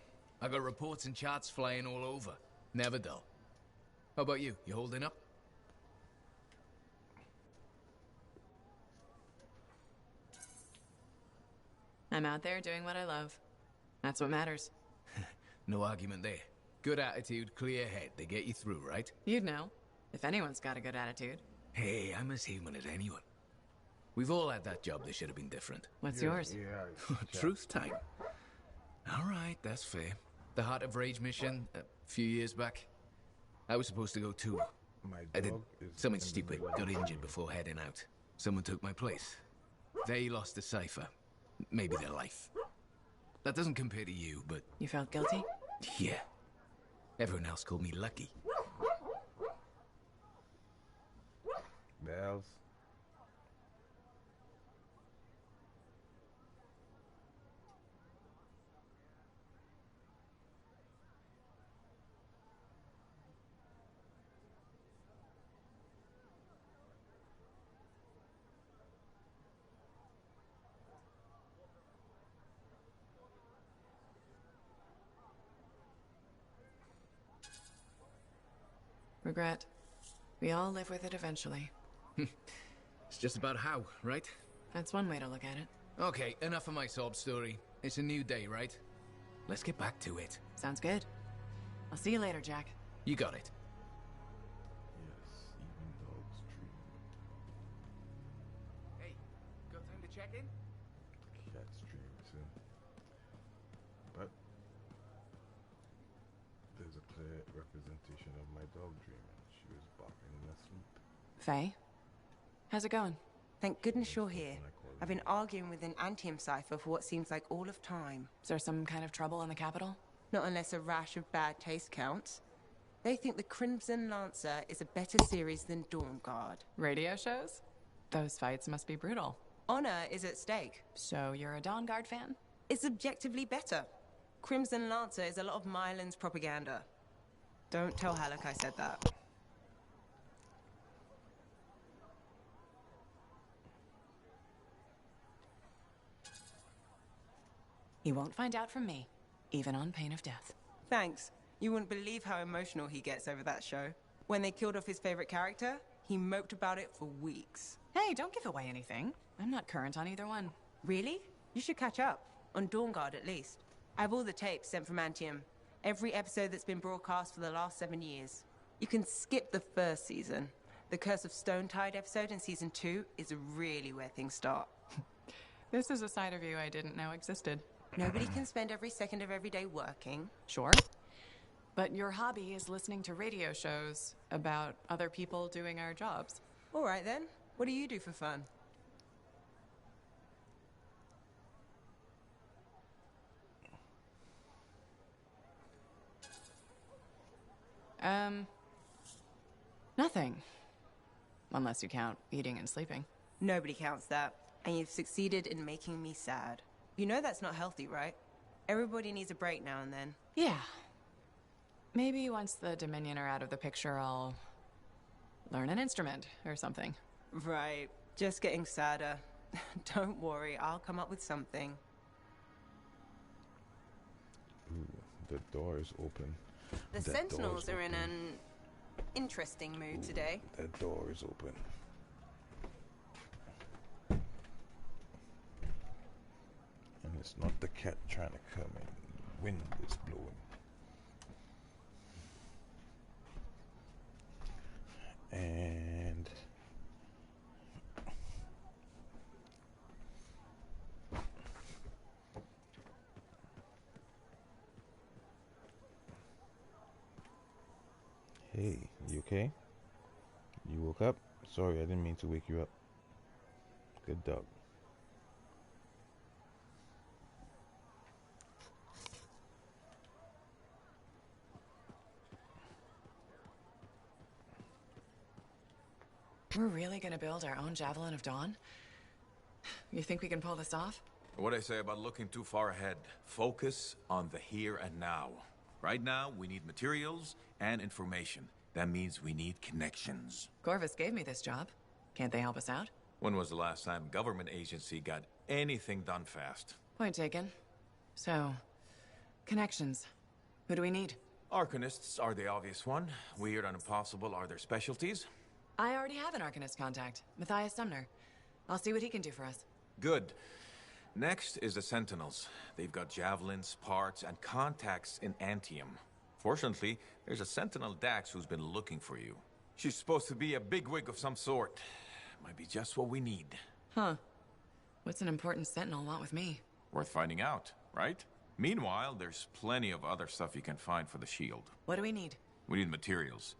I got reports and charts flying all over. Never dull. How about you? You holding up? I'm out there doing what I love. That's what matters. No argument there. Good attitude, clear head. They get you through, right? You'd know, if anyone's got a good attitude. Hey, I'm as human as anyone. We've all had that job that should have been different. What's yours? Truth time. All right, that's fair. The Heart of Rage mission, a few years back. I was supposed to go too. I did something stupid, got injured before heading out. Someone took my place. They lost the cipher. Maybe their life. That doesn't compare to you, but... You felt guilty? Yeah. Everyone else called me lucky. Bells. Regret. We all live with it eventually. It's just about how, right? That's one way to look at it. Okay, enough of my sob story. It's a new day, right? Let's get back to it. Sounds good. I'll see you later, Jack. You got it. Yes, even dogs dream. Hey, got time to check in? Cats dream too. But there's a clear representation of my dog dreaming. She was barking in her sleep. Faye? How's it going? Thank goodness you're here. I've been arguing with an Anthem cipher for what seems like all of time. Is there some kind of trouble in the capital? Not unless a rash of bad taste counts. They think the Crimson Lancer is a better series than Dawn Guard. Radio shows? Those fights must be brutal. Honor is at stake. So you're a Dawn Guard fan? It's objectively better. Crimson Lancer is a lot of Mylan's propaganda. Don't tell Halleck I said that. He won't find out from me, even on pain of death. Thanks. You wouldn't believe how emotional he gets over that show. When they killed off his favorite character, he moped about it for weeks. Hey, don't give away anything. I'm not current on either one. Really? You should catch up. On Dawn Guard, at least. I have all the tapes sent from Anthem. Every episode that's been broadcast for the last 7 years. You can skip the first season. The Curse of Stone Tide episode in season 2 is really where things start. This is a side of you I didn't know existed. Nobody can spend every second of every day working. Sure. But your hobby is listening to radio shows about other people doing our jobs. All right then. What do you do for fun? Nothing. Unless you count eating and sleeping. Nobody counts that. And you've succeeded in making me sad. You know that's not healthy, right? Everybody needs a break now and then. Yeah. Maybe once the Dominion are out of the picture, I'll learn an instrument or something. Right. Just getting sadder. Don't worry, I'll come up with something. Ooh, the door is open. The Sentinels are in an interesting mood today. The door is open. And it's not the cat trying to come in. Wind is blowing. And hey, you okay? You woke up? Sorry, I didn't mean to wake you up. Good dog. We're really gonna build our own Javelin of Dawn? You think we can pull this off? What I say about looking too far ahead. Focus on the here and now. Right now, we need materials and information. That means we need connections. Corvus gave me this job. Can't they help us out? When was the last time a government agency got anything done fast? Point taken. So, connections. Who do we need? Arcanists are the obvious one. Weird and impossible are their specialties. I already have an Arcanist contact, Matthias Sumner. I'll see what he can do for us. Good. Next is the Sentinels. They've got javelins, parts, and contacts in Anthem. Fortunately, there's a Sentinel Dax who's been looking for you. She's supposed to be a bigwig of some sort. Might be just what we need. Huh. What's an important Sentinel want with me? Worth finding out, right? Meanwhile, there's plenty of other stuff you can find for the shield. What do we need? We need materials,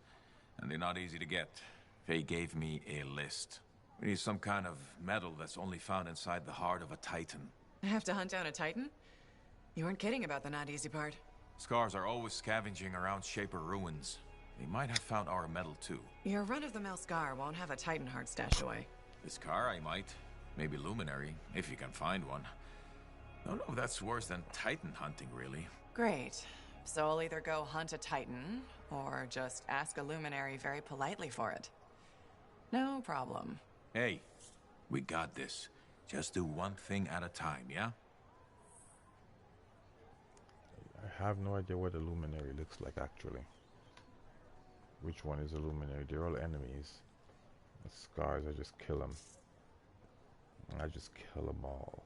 and they're not easy to get. Faye gave me a list. We need some kind of metal that's only found inside the heart of a Titan. I have to hunt down a Titan? You weren't kidding about the not easy part. Scars are always scavenging around Shaper ruins. They might have found our metal too. Your run-of-the-mill Scar won't have a Titan heart stashed away. This car I might. Maybe Luminary, if you can find one. Don't know if that's worse than Titan hunting, really. Great. So I'll either go hunt a Titan, or just ask a Luminary very politely for it. No problem. Hey, we got this. Just do one thing at a time, yeah? I have no idea what a luminary looks like, actually. Which one is a luminary? They're all enemies. The Scars, I just kill them. I just kill them all.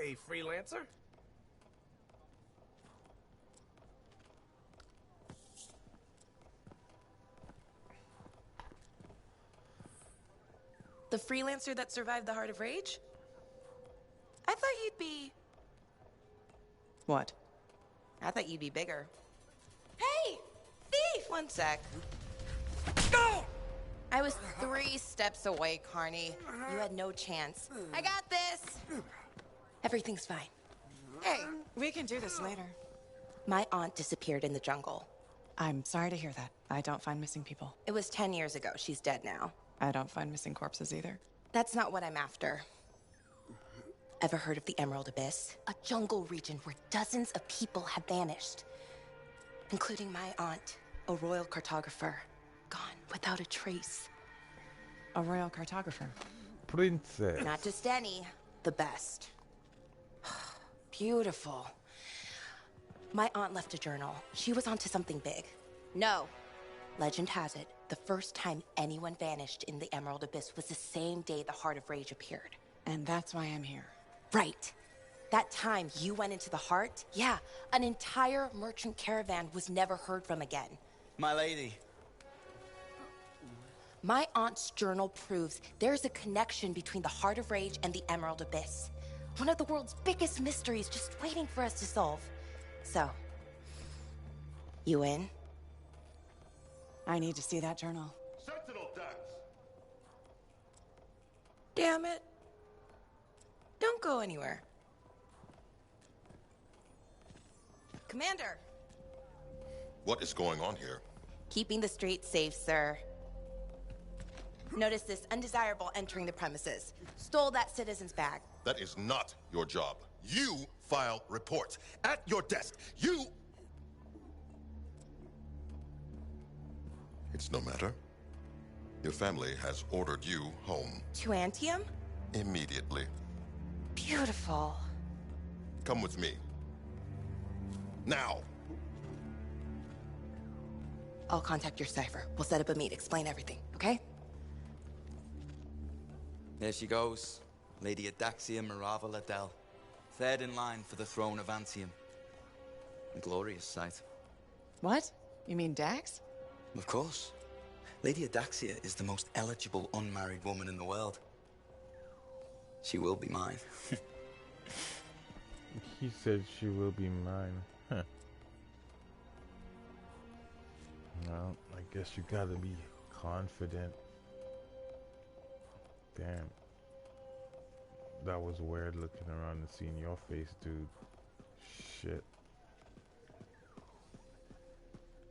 Hey, freelancer. The freelancer that survived the Heart of Rage? I thought you'd be... What? I thought you'd be bigger. Hey! Thief! One sec. Go! I was 3 steps away, Carney. You had no chance. I got this! Everything's fine. Hey, we can do this later. My aunt disappeared in the jungle. I'm sorry to hear that. I don't find missing people. It was 10 years ago. She's dead now. I don't find missing corpses either. That's not what I'm after. Ever heard of the Emerald Abyss? A jungle region where dozens of people have vanished. Including my aunt, a royal cartographer. Gone without a trace. A royal cartographer? Princess. Not just any, the best. Beautiful. My aunt left a journal. She was onto something big. No. Legend has it, the first time anyone vanished in the Emerald Abyss was the same day the Heart of Rage appeared. And that's why I'm here. Right. That time you went into the Heart, yeah, an entire merchant caravan was never heard from again. My lady. My aunt's journal proves there's a connection between the Heart of Rage and the Emerald Abyss. One of the world's biggest mysteries just waiting for us to solve. So, you in? I need to see that journal. Sentinel decks! Damn it. Don't go anywhere. Commander! What is going on here? Keeping the streets safe, sir. Notice this undesirable entering the premises. Stole that citizen's bag. That is not your job. You file reports. At your desk. You... It's no matter. Your family has ordered you home. To Anthem? Immediately. Beautiful. Come with me. Now! I'll contact your cipher. We'll set up a meet, explain everything, okay? There she goes. Lady Adaxia Mirava Ladell. Third in line for the throne of Anthem. A glorious sight. What? You mean Dax? Of course. Lady Adaxia is the most eligible unmarried woman in the world. She will be mine. He said she will be mine. Huh. Well, I guess you gotta be confident. Damn. That was weird looking around and seeing your face, dude. Shit.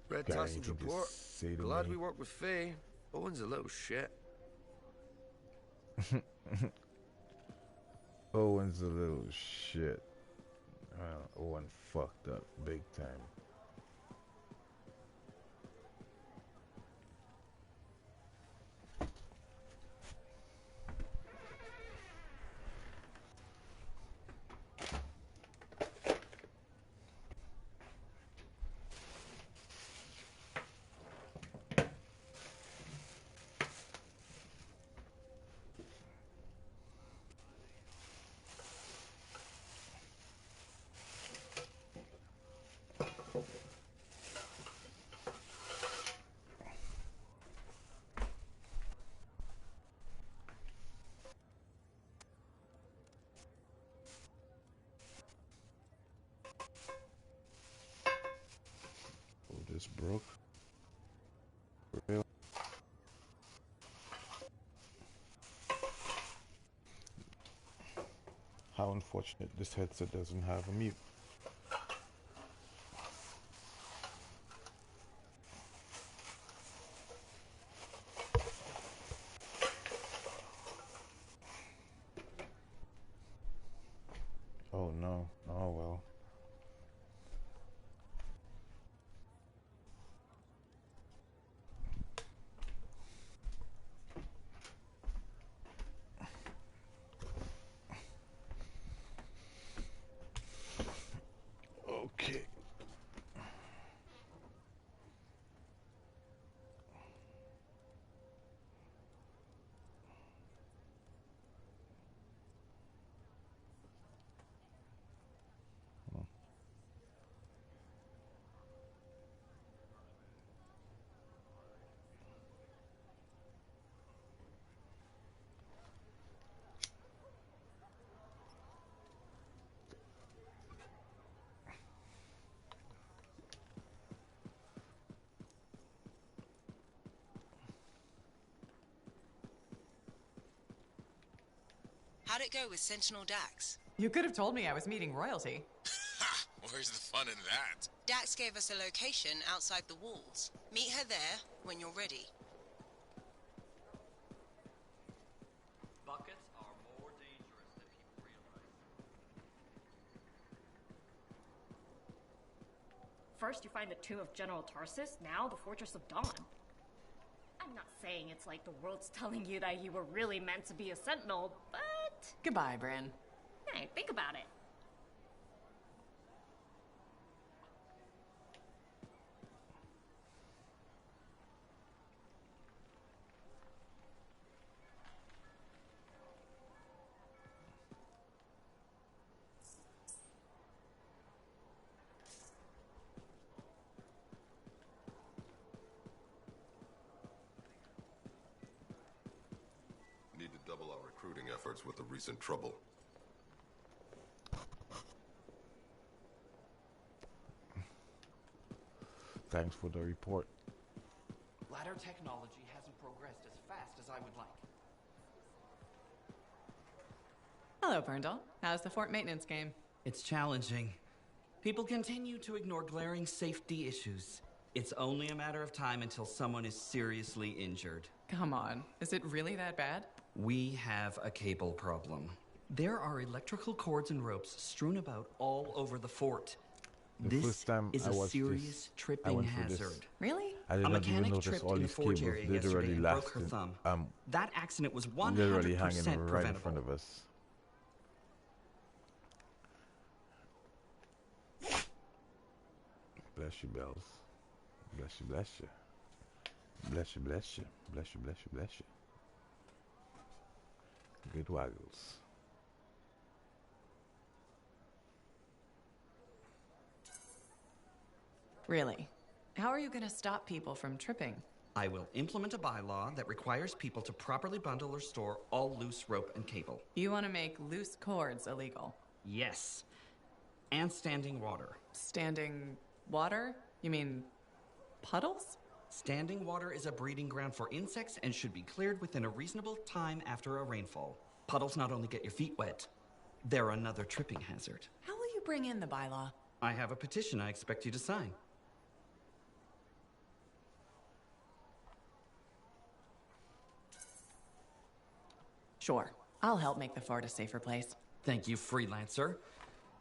Red Got Tasson's anything to report. say to Glad me? we worked with Faye. Owen's a little shit. Owen's a little shit. Owen fucked up big time. This broke. Real. How unfortunate this headset doesn't have a mute. Oh no. Oh well. Okay. How'd it go with Sentinel Dax? You could have told me I was meeting royalty. Ha! Where's the fun in that? Dax gave us a location outside the walls. Meet her there when you're ready. Buckets are more dangerous than people realize. First, you find the tomb of General Tarsus, now the Fortress of Dawn. I'm not saying it's like the world's telling you that you were really meant to be a sentinel, but... Goodbye, Bryn. Hey, think about it. Need to double our recruiting efforts with the recent trouble. Thanks for the report. Ladder technology hasn't progressed as fast as I would like. Hello, Brindle. How's the fort maintenance game? It's challenging. People continue to ignore glaring safety issues. It's only a matter of time until someone is seriously injured. Come on. Is it really that bad? We have a cable problem. There are electrical cords and ropes strewn about all over the fort. The first time is I a watched serious this, tripping I went through hazard. this. Really? I did A not even mechanic notice tripped all in the these forge cables area literally yesterday and broke her lasted, thumb. That accident was 100% literally hanging right in preventable. front of us. Bless you, Bells. Bless you, bless you. Bless you, bless you. Bless you, bless you, bless you. Good waggles. Really? How are you going to stop people from tripping? I will implement a bylaw that requires people to properly bundle or store all loose rope and cable. You want to make loose cords illegal? Yes. And standing water. Standing water? You mean puddles? Standing water is a breeding ground for insects and should be cleared within a reasonable time after a rainfall. Puddles not only get your feet wet, they're another tripping hazard. How will you bring in the bylaw? I have a petition I expect you to sign. Sure. I'll help make the fort a safer place. Thank you, freelancer.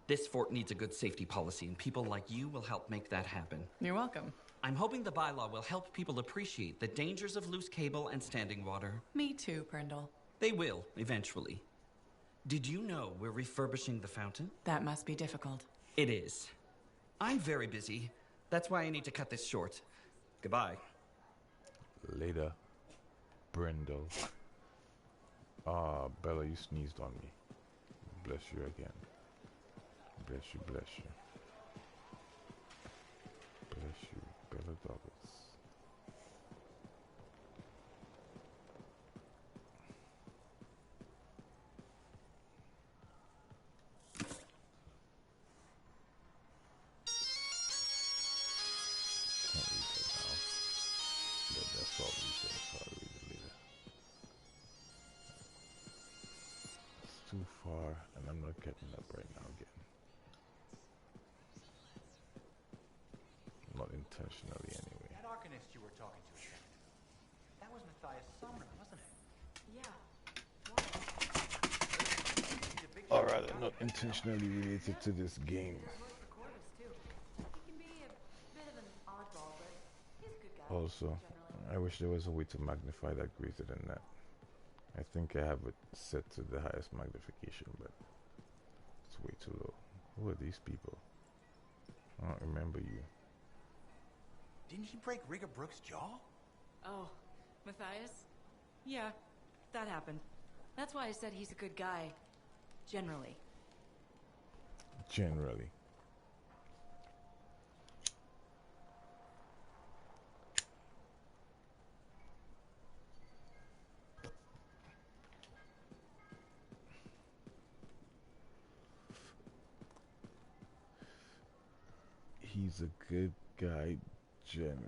This fort needs a good safety policy, and people like you will help make that happen. You're welcome. I'm hoping the bylaw will help people appreciate the dangers of loose cable and standing water. Me too, Brindle. They will, eventually. Did you know we're refurbishing the fountain? That must be difficult. It is. I'm very busy. That's why I need to cut this short. Goodbye. Later, Brindle. Ah, Bella, you sneezed on me. Bless you again. Bless you, bless you. Bless you, Bella Douglas. Can't read that now. But that's all we said, so I'll read it later. It's too far, and I'm not getting up right now again. Not intentionally, anyway. That arcanist you were talking to a second ago. That was Matthias Sumner, wasn't it? Yeah. Or rather, not intentionally related to this game. Also, I wish there was a way to magnify that greater than that. I think I have it set to the highest magnification, but it's way too low. Who are these people? I don't remember you. Didn't he break Rigger Brooks' jaw? Oh, Matthias? Yeah, that happened. That's why I said he's a good guy. Generally. Generally. He's a good guy, generally.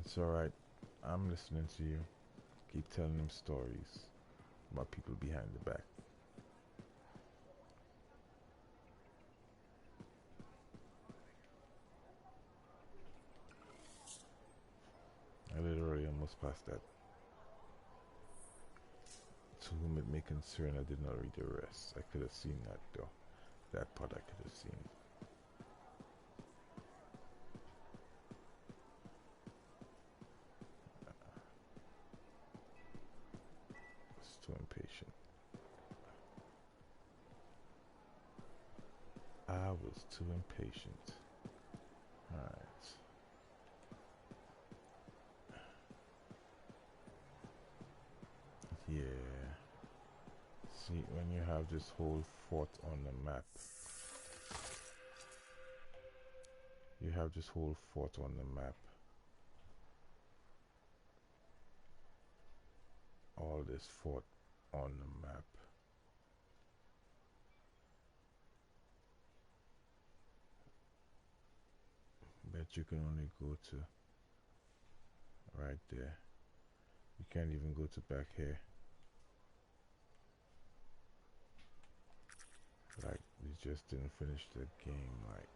It's alright. I'm listening to you. keep telling him stories about people behind the back. I literally almost passed that. To whom it may concern, I did not read the rest. I could have seen that though. That part I could have seen. I was too impatient. I was too impatient. Alright. Yeah. See, when you have this whole fort on the map, you have this whole fort on the map. All this fort on the map. Bet you can only go to right there. You can't even go to back here. Like, we just didn't finish the game, like.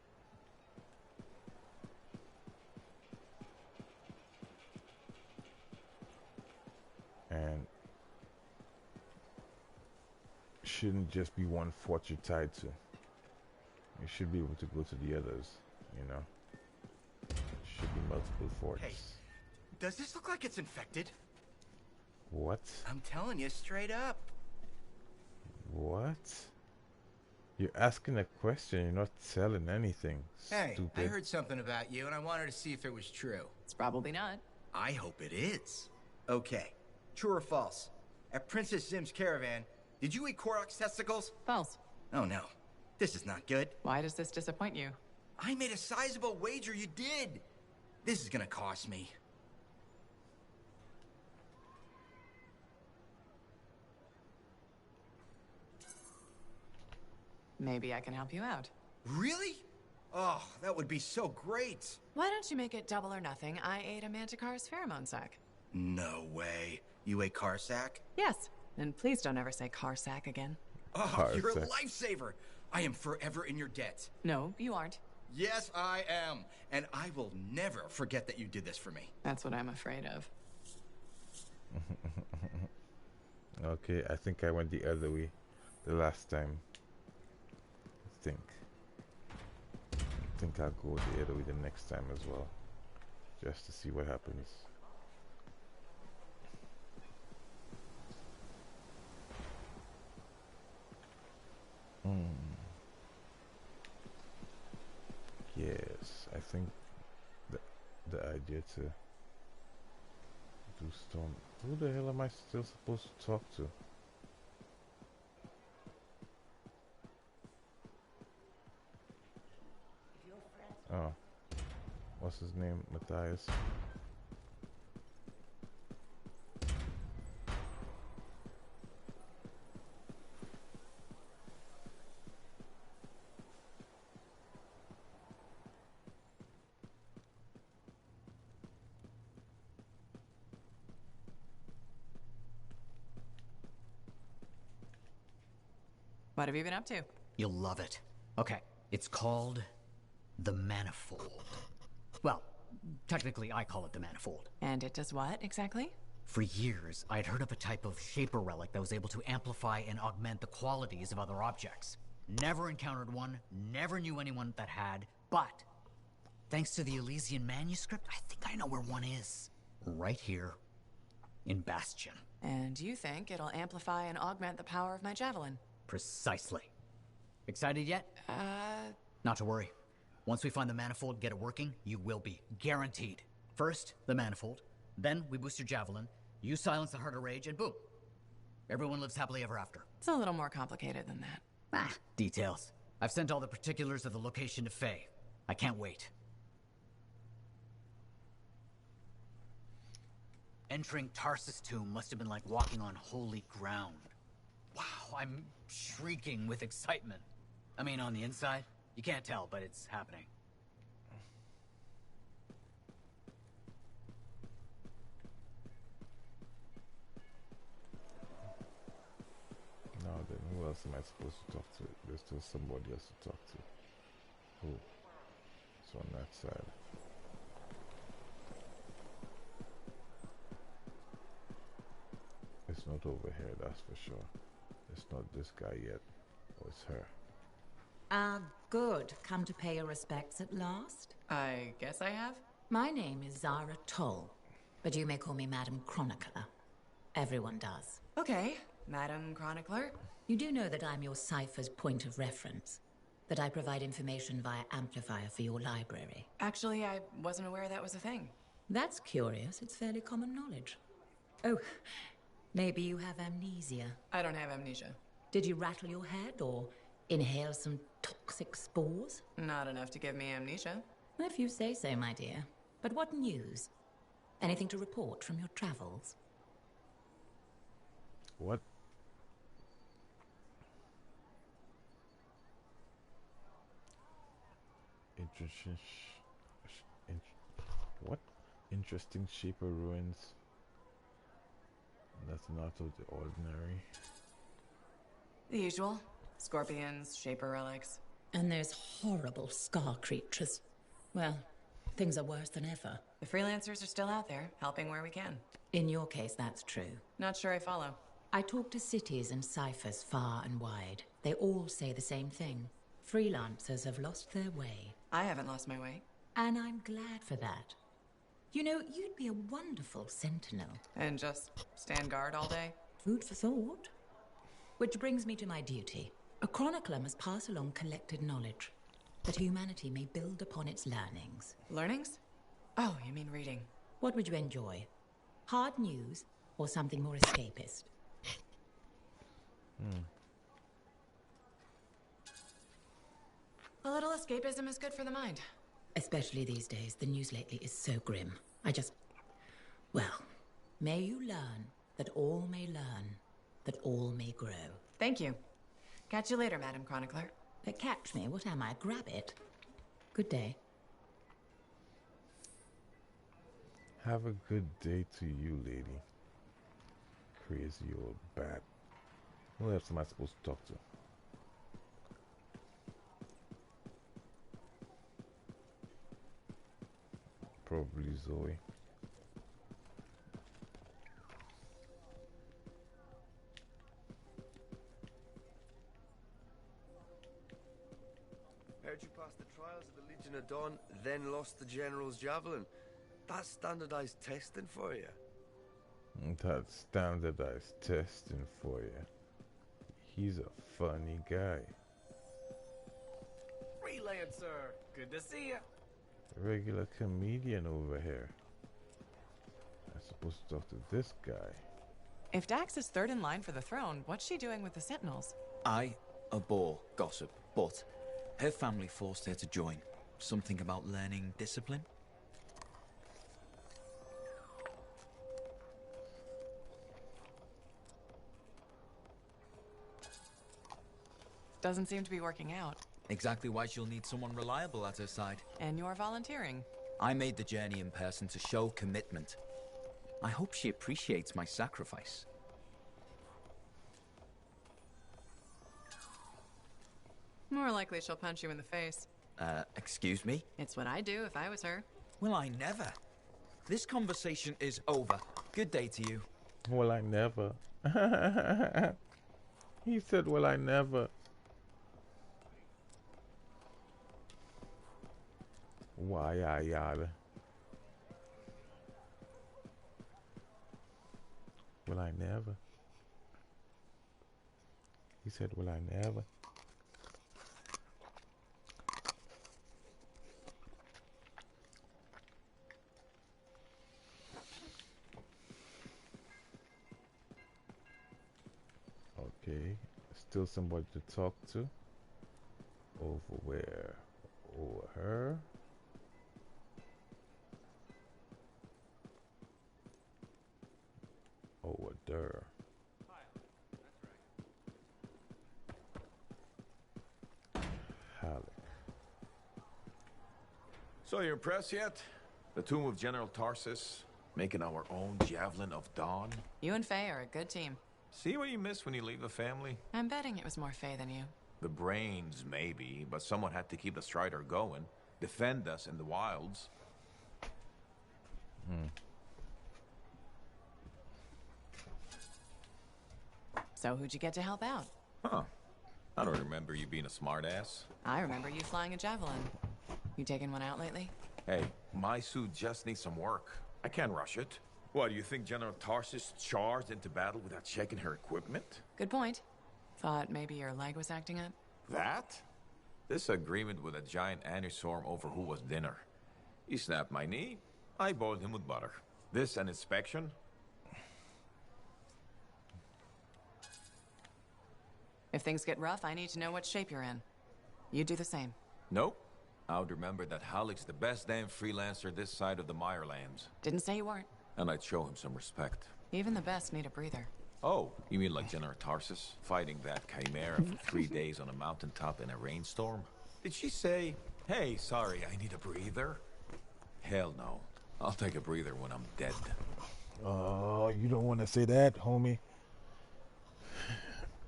And shouldn't just be one fort you're tied to. You should be able to go to the others, you know. Should be multiple forts. Hey, does this look like it's infected? What? I'm telling you straight up. What? You're asking a question, you're not selling anything. Hey, Stupid. I heard something about you and I wanted to see if it was true. It's probably not. I hope it is. Okay, true or false? At Princess Zim's caravan, did you eat Korok's testicles? False. Oh no, this is not good. Why does this disappoint you? I made a sizable wager you did. This is gonna cost me. Maybe I can help you out. Really? Oh, that would be so great. Why don't you make it double or nothing? I ate a Manticore's pheromone sac. No way. You ate Carsack? Yes. And please don't ever say car sack again. Oh, you're a lifesaver. I am forever in your debt. No, you aren't. Yes, I am. And I will never forget that you did this for me. That's what I'm afraid of. Okay, I think I went the other way the last time. I think I'll go the other way the next time as well. Just to see what happens. Yes, I think the idea to do storm. Who the hell am I still supposed to talk to? Oh, what's his name? Matthias. What have you been up to? You'll love it. Okay, it's called the Manifold. Well, technically I call it the Manifold. And it does what, exactly? For years, I'd heard of a type of Shaper relic that was able to amplify and augment the qualities of other objects. Never encountered one, never knew anyone that had, but thanks to the Elysian manuscript, I think I know where one is. Right here in Bastion. And you think it'll amplify and augment the power of my javelin? Precisely. Excited yet? Not to worry. Once we find the Manifold, get it working, you will be. Guaranteed. First, the Manifold. Then, we boost your javelin. You silence the Heart of Rage, and boom. Everyone lives happily ever after. It's a little more complicated than that. Ah, details. I've sent all the particulars of the location to Faye. I can't wait. Entering Tarsus' tomb must have been like walking on holy ground. Wow, I'm shrieking with excitement. I mean, on the inside, you can't tell, but it's happening. else am I supposed to talk to? There's still somebody else to talk to. Who? It's on that side. It's not over here, that's for sure. It's not this guy yet. Oh, it's her. Good. Come to pay your respects at last? I guess I have. My name is Zara Toll, but you may call me Madam Chronicler. Everyone does. Okay, Madam Chronicler. You do know that I'm your cipher's point of reference, that I provide information via amplifier for your library. Actually, I wasn't aware that was a thing. That's curious. It's fairly common knowledge. Oh, maybe you have amnesia. I don't have amnesia. Did you rattle your head or inhale some toxic spores? Not enough to give me amnesia. If you say so, my dear. But what news? Anything to report from your travels? What? Interesting. What? Interesting shape of ruins. That's not of the ordinary. The usual. Scorpions, Shaper relics. And there's horrible scar creatures. Well, things are worse than ever. The freelancers are still out there, helping where we can. In your case, that's true. Not sure I follow. I talk to cities and ciphers far and wide. They all say the same thing. Freelancers have lost their way. I haven't lost my way. And I'm glad for that. You know, you'd be a wonderful sentinel. And just stand guard all day? Food for thought. Which brings me to my duty. A chronicler must pass along collected knowledge, that humanity may build upon its learnings. Learnings? Oh, you mean reading. What would you enjoy? Hard news or something more escapist? A little escapism is good for the mind. Especially these days, the news lately is so grim. Well, may you learn that all may learn, that all may grow. Thank you. Catch you later, Madam Chronicler. But catch me, what am I? Grab it. Good day. Have a good day to you, lady. Crazy old bat. Who else am I supposed to talk to? Probably Zoe. Heard you passed the trials of the Legion of Dawn, then lost the General's Javelin. That's standardized testing for you. That's standardized testing for you. He's a funny guy. Freelancer, good to see you. Regular comedian over here. I'm supposed to talk to this guy. If Dax is third in line for the throne, what's she doing with the Sentinels? I abhor gossip, but her family forced her to join. Something about learning discipline? Doesn't seem to be working out. Exactly why she'll need someone reliable at her side. And you're volunteering. I made the journey in person to show commitment. I hope she appreciates my sacrifice. More likely she'll punch you in the face. Excuse me? It's what I'd do if I was her. Well, I never. This conversation is over. Good day to you. Well, I never. He said, well, I never. Why I yada? Will I never? He said, will I never? Okay, still somebody to talk to. Over where? Over her? Over there. Halleck. So you impressed yet? The tomb of General Tarsus, making our own Javelin of Dawn? You and Faye are a good team. See what you miss when you leave the family? I'm betting it was more Faye than you. The brains, maybe, but someone had to keep the Strider going, defend us in the wilds. So who'd you get to help out? Huh. I don't remember you being a smartass. I remember you flying a javelin. You taken one out lately? Hey, my suit just needs some work. I can't rush it. What, do you think General Tarsus charged into battle without checking her equipment? Good point. Thought maybe your leg was acting up? That? This agreement with a giant aneurysm over who was dinner. He snapped my knee, I boiled him with butter. This an inspection? If things get rough, I need to know what shape you're in. You do the same. Nope. I would remember that Halleck's the best damn freelancer this side of the Mirelands. Didn't say you weren't. And I'd show him some respect. Even the best need a breather. Oh, you mean like General Tarsus? Fighting that chimera for 3 days on a mountaintop in a rainstorm? Did she say, hey, sorry, I need a breather? Hell no. I'll take a breather when I'm dead. Oh, you don't want to say that, homie.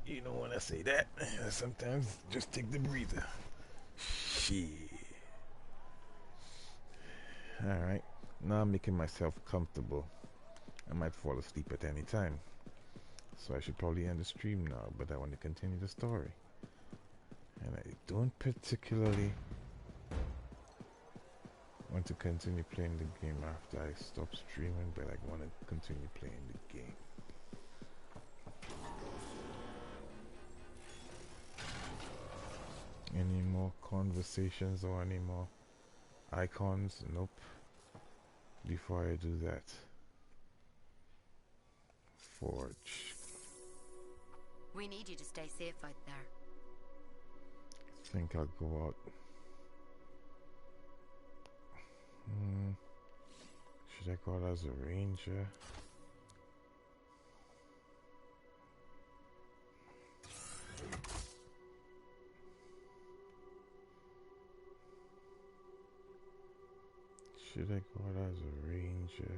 You don't want to say that. Sometimes just take the breather. Shit. Alright. Now I'm making myself comfortable. I might fall asleep at any time. So I should probably end the stream now, but I want to continue the story. And I don't particularly want to continue playing the game after I stop streaming, but I want to continue playing the game. Any more conversations or any more icons? Nope. Before I do that, forge. We need you to stay safe out there. I think I'll go out. Should I go out as a ranger? Should I go out as a ranger?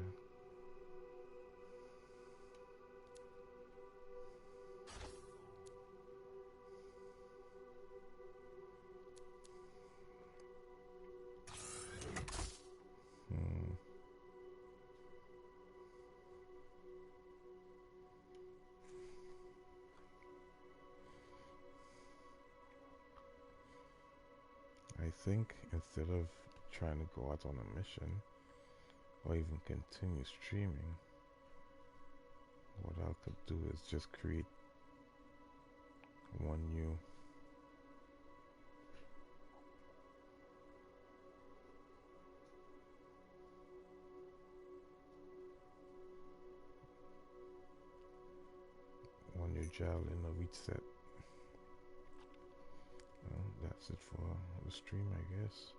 I think instead of trying to go out on a mission or even continue streaming, what I could do is just create one new javelin of each set. Well, that's it for the stream, I guess.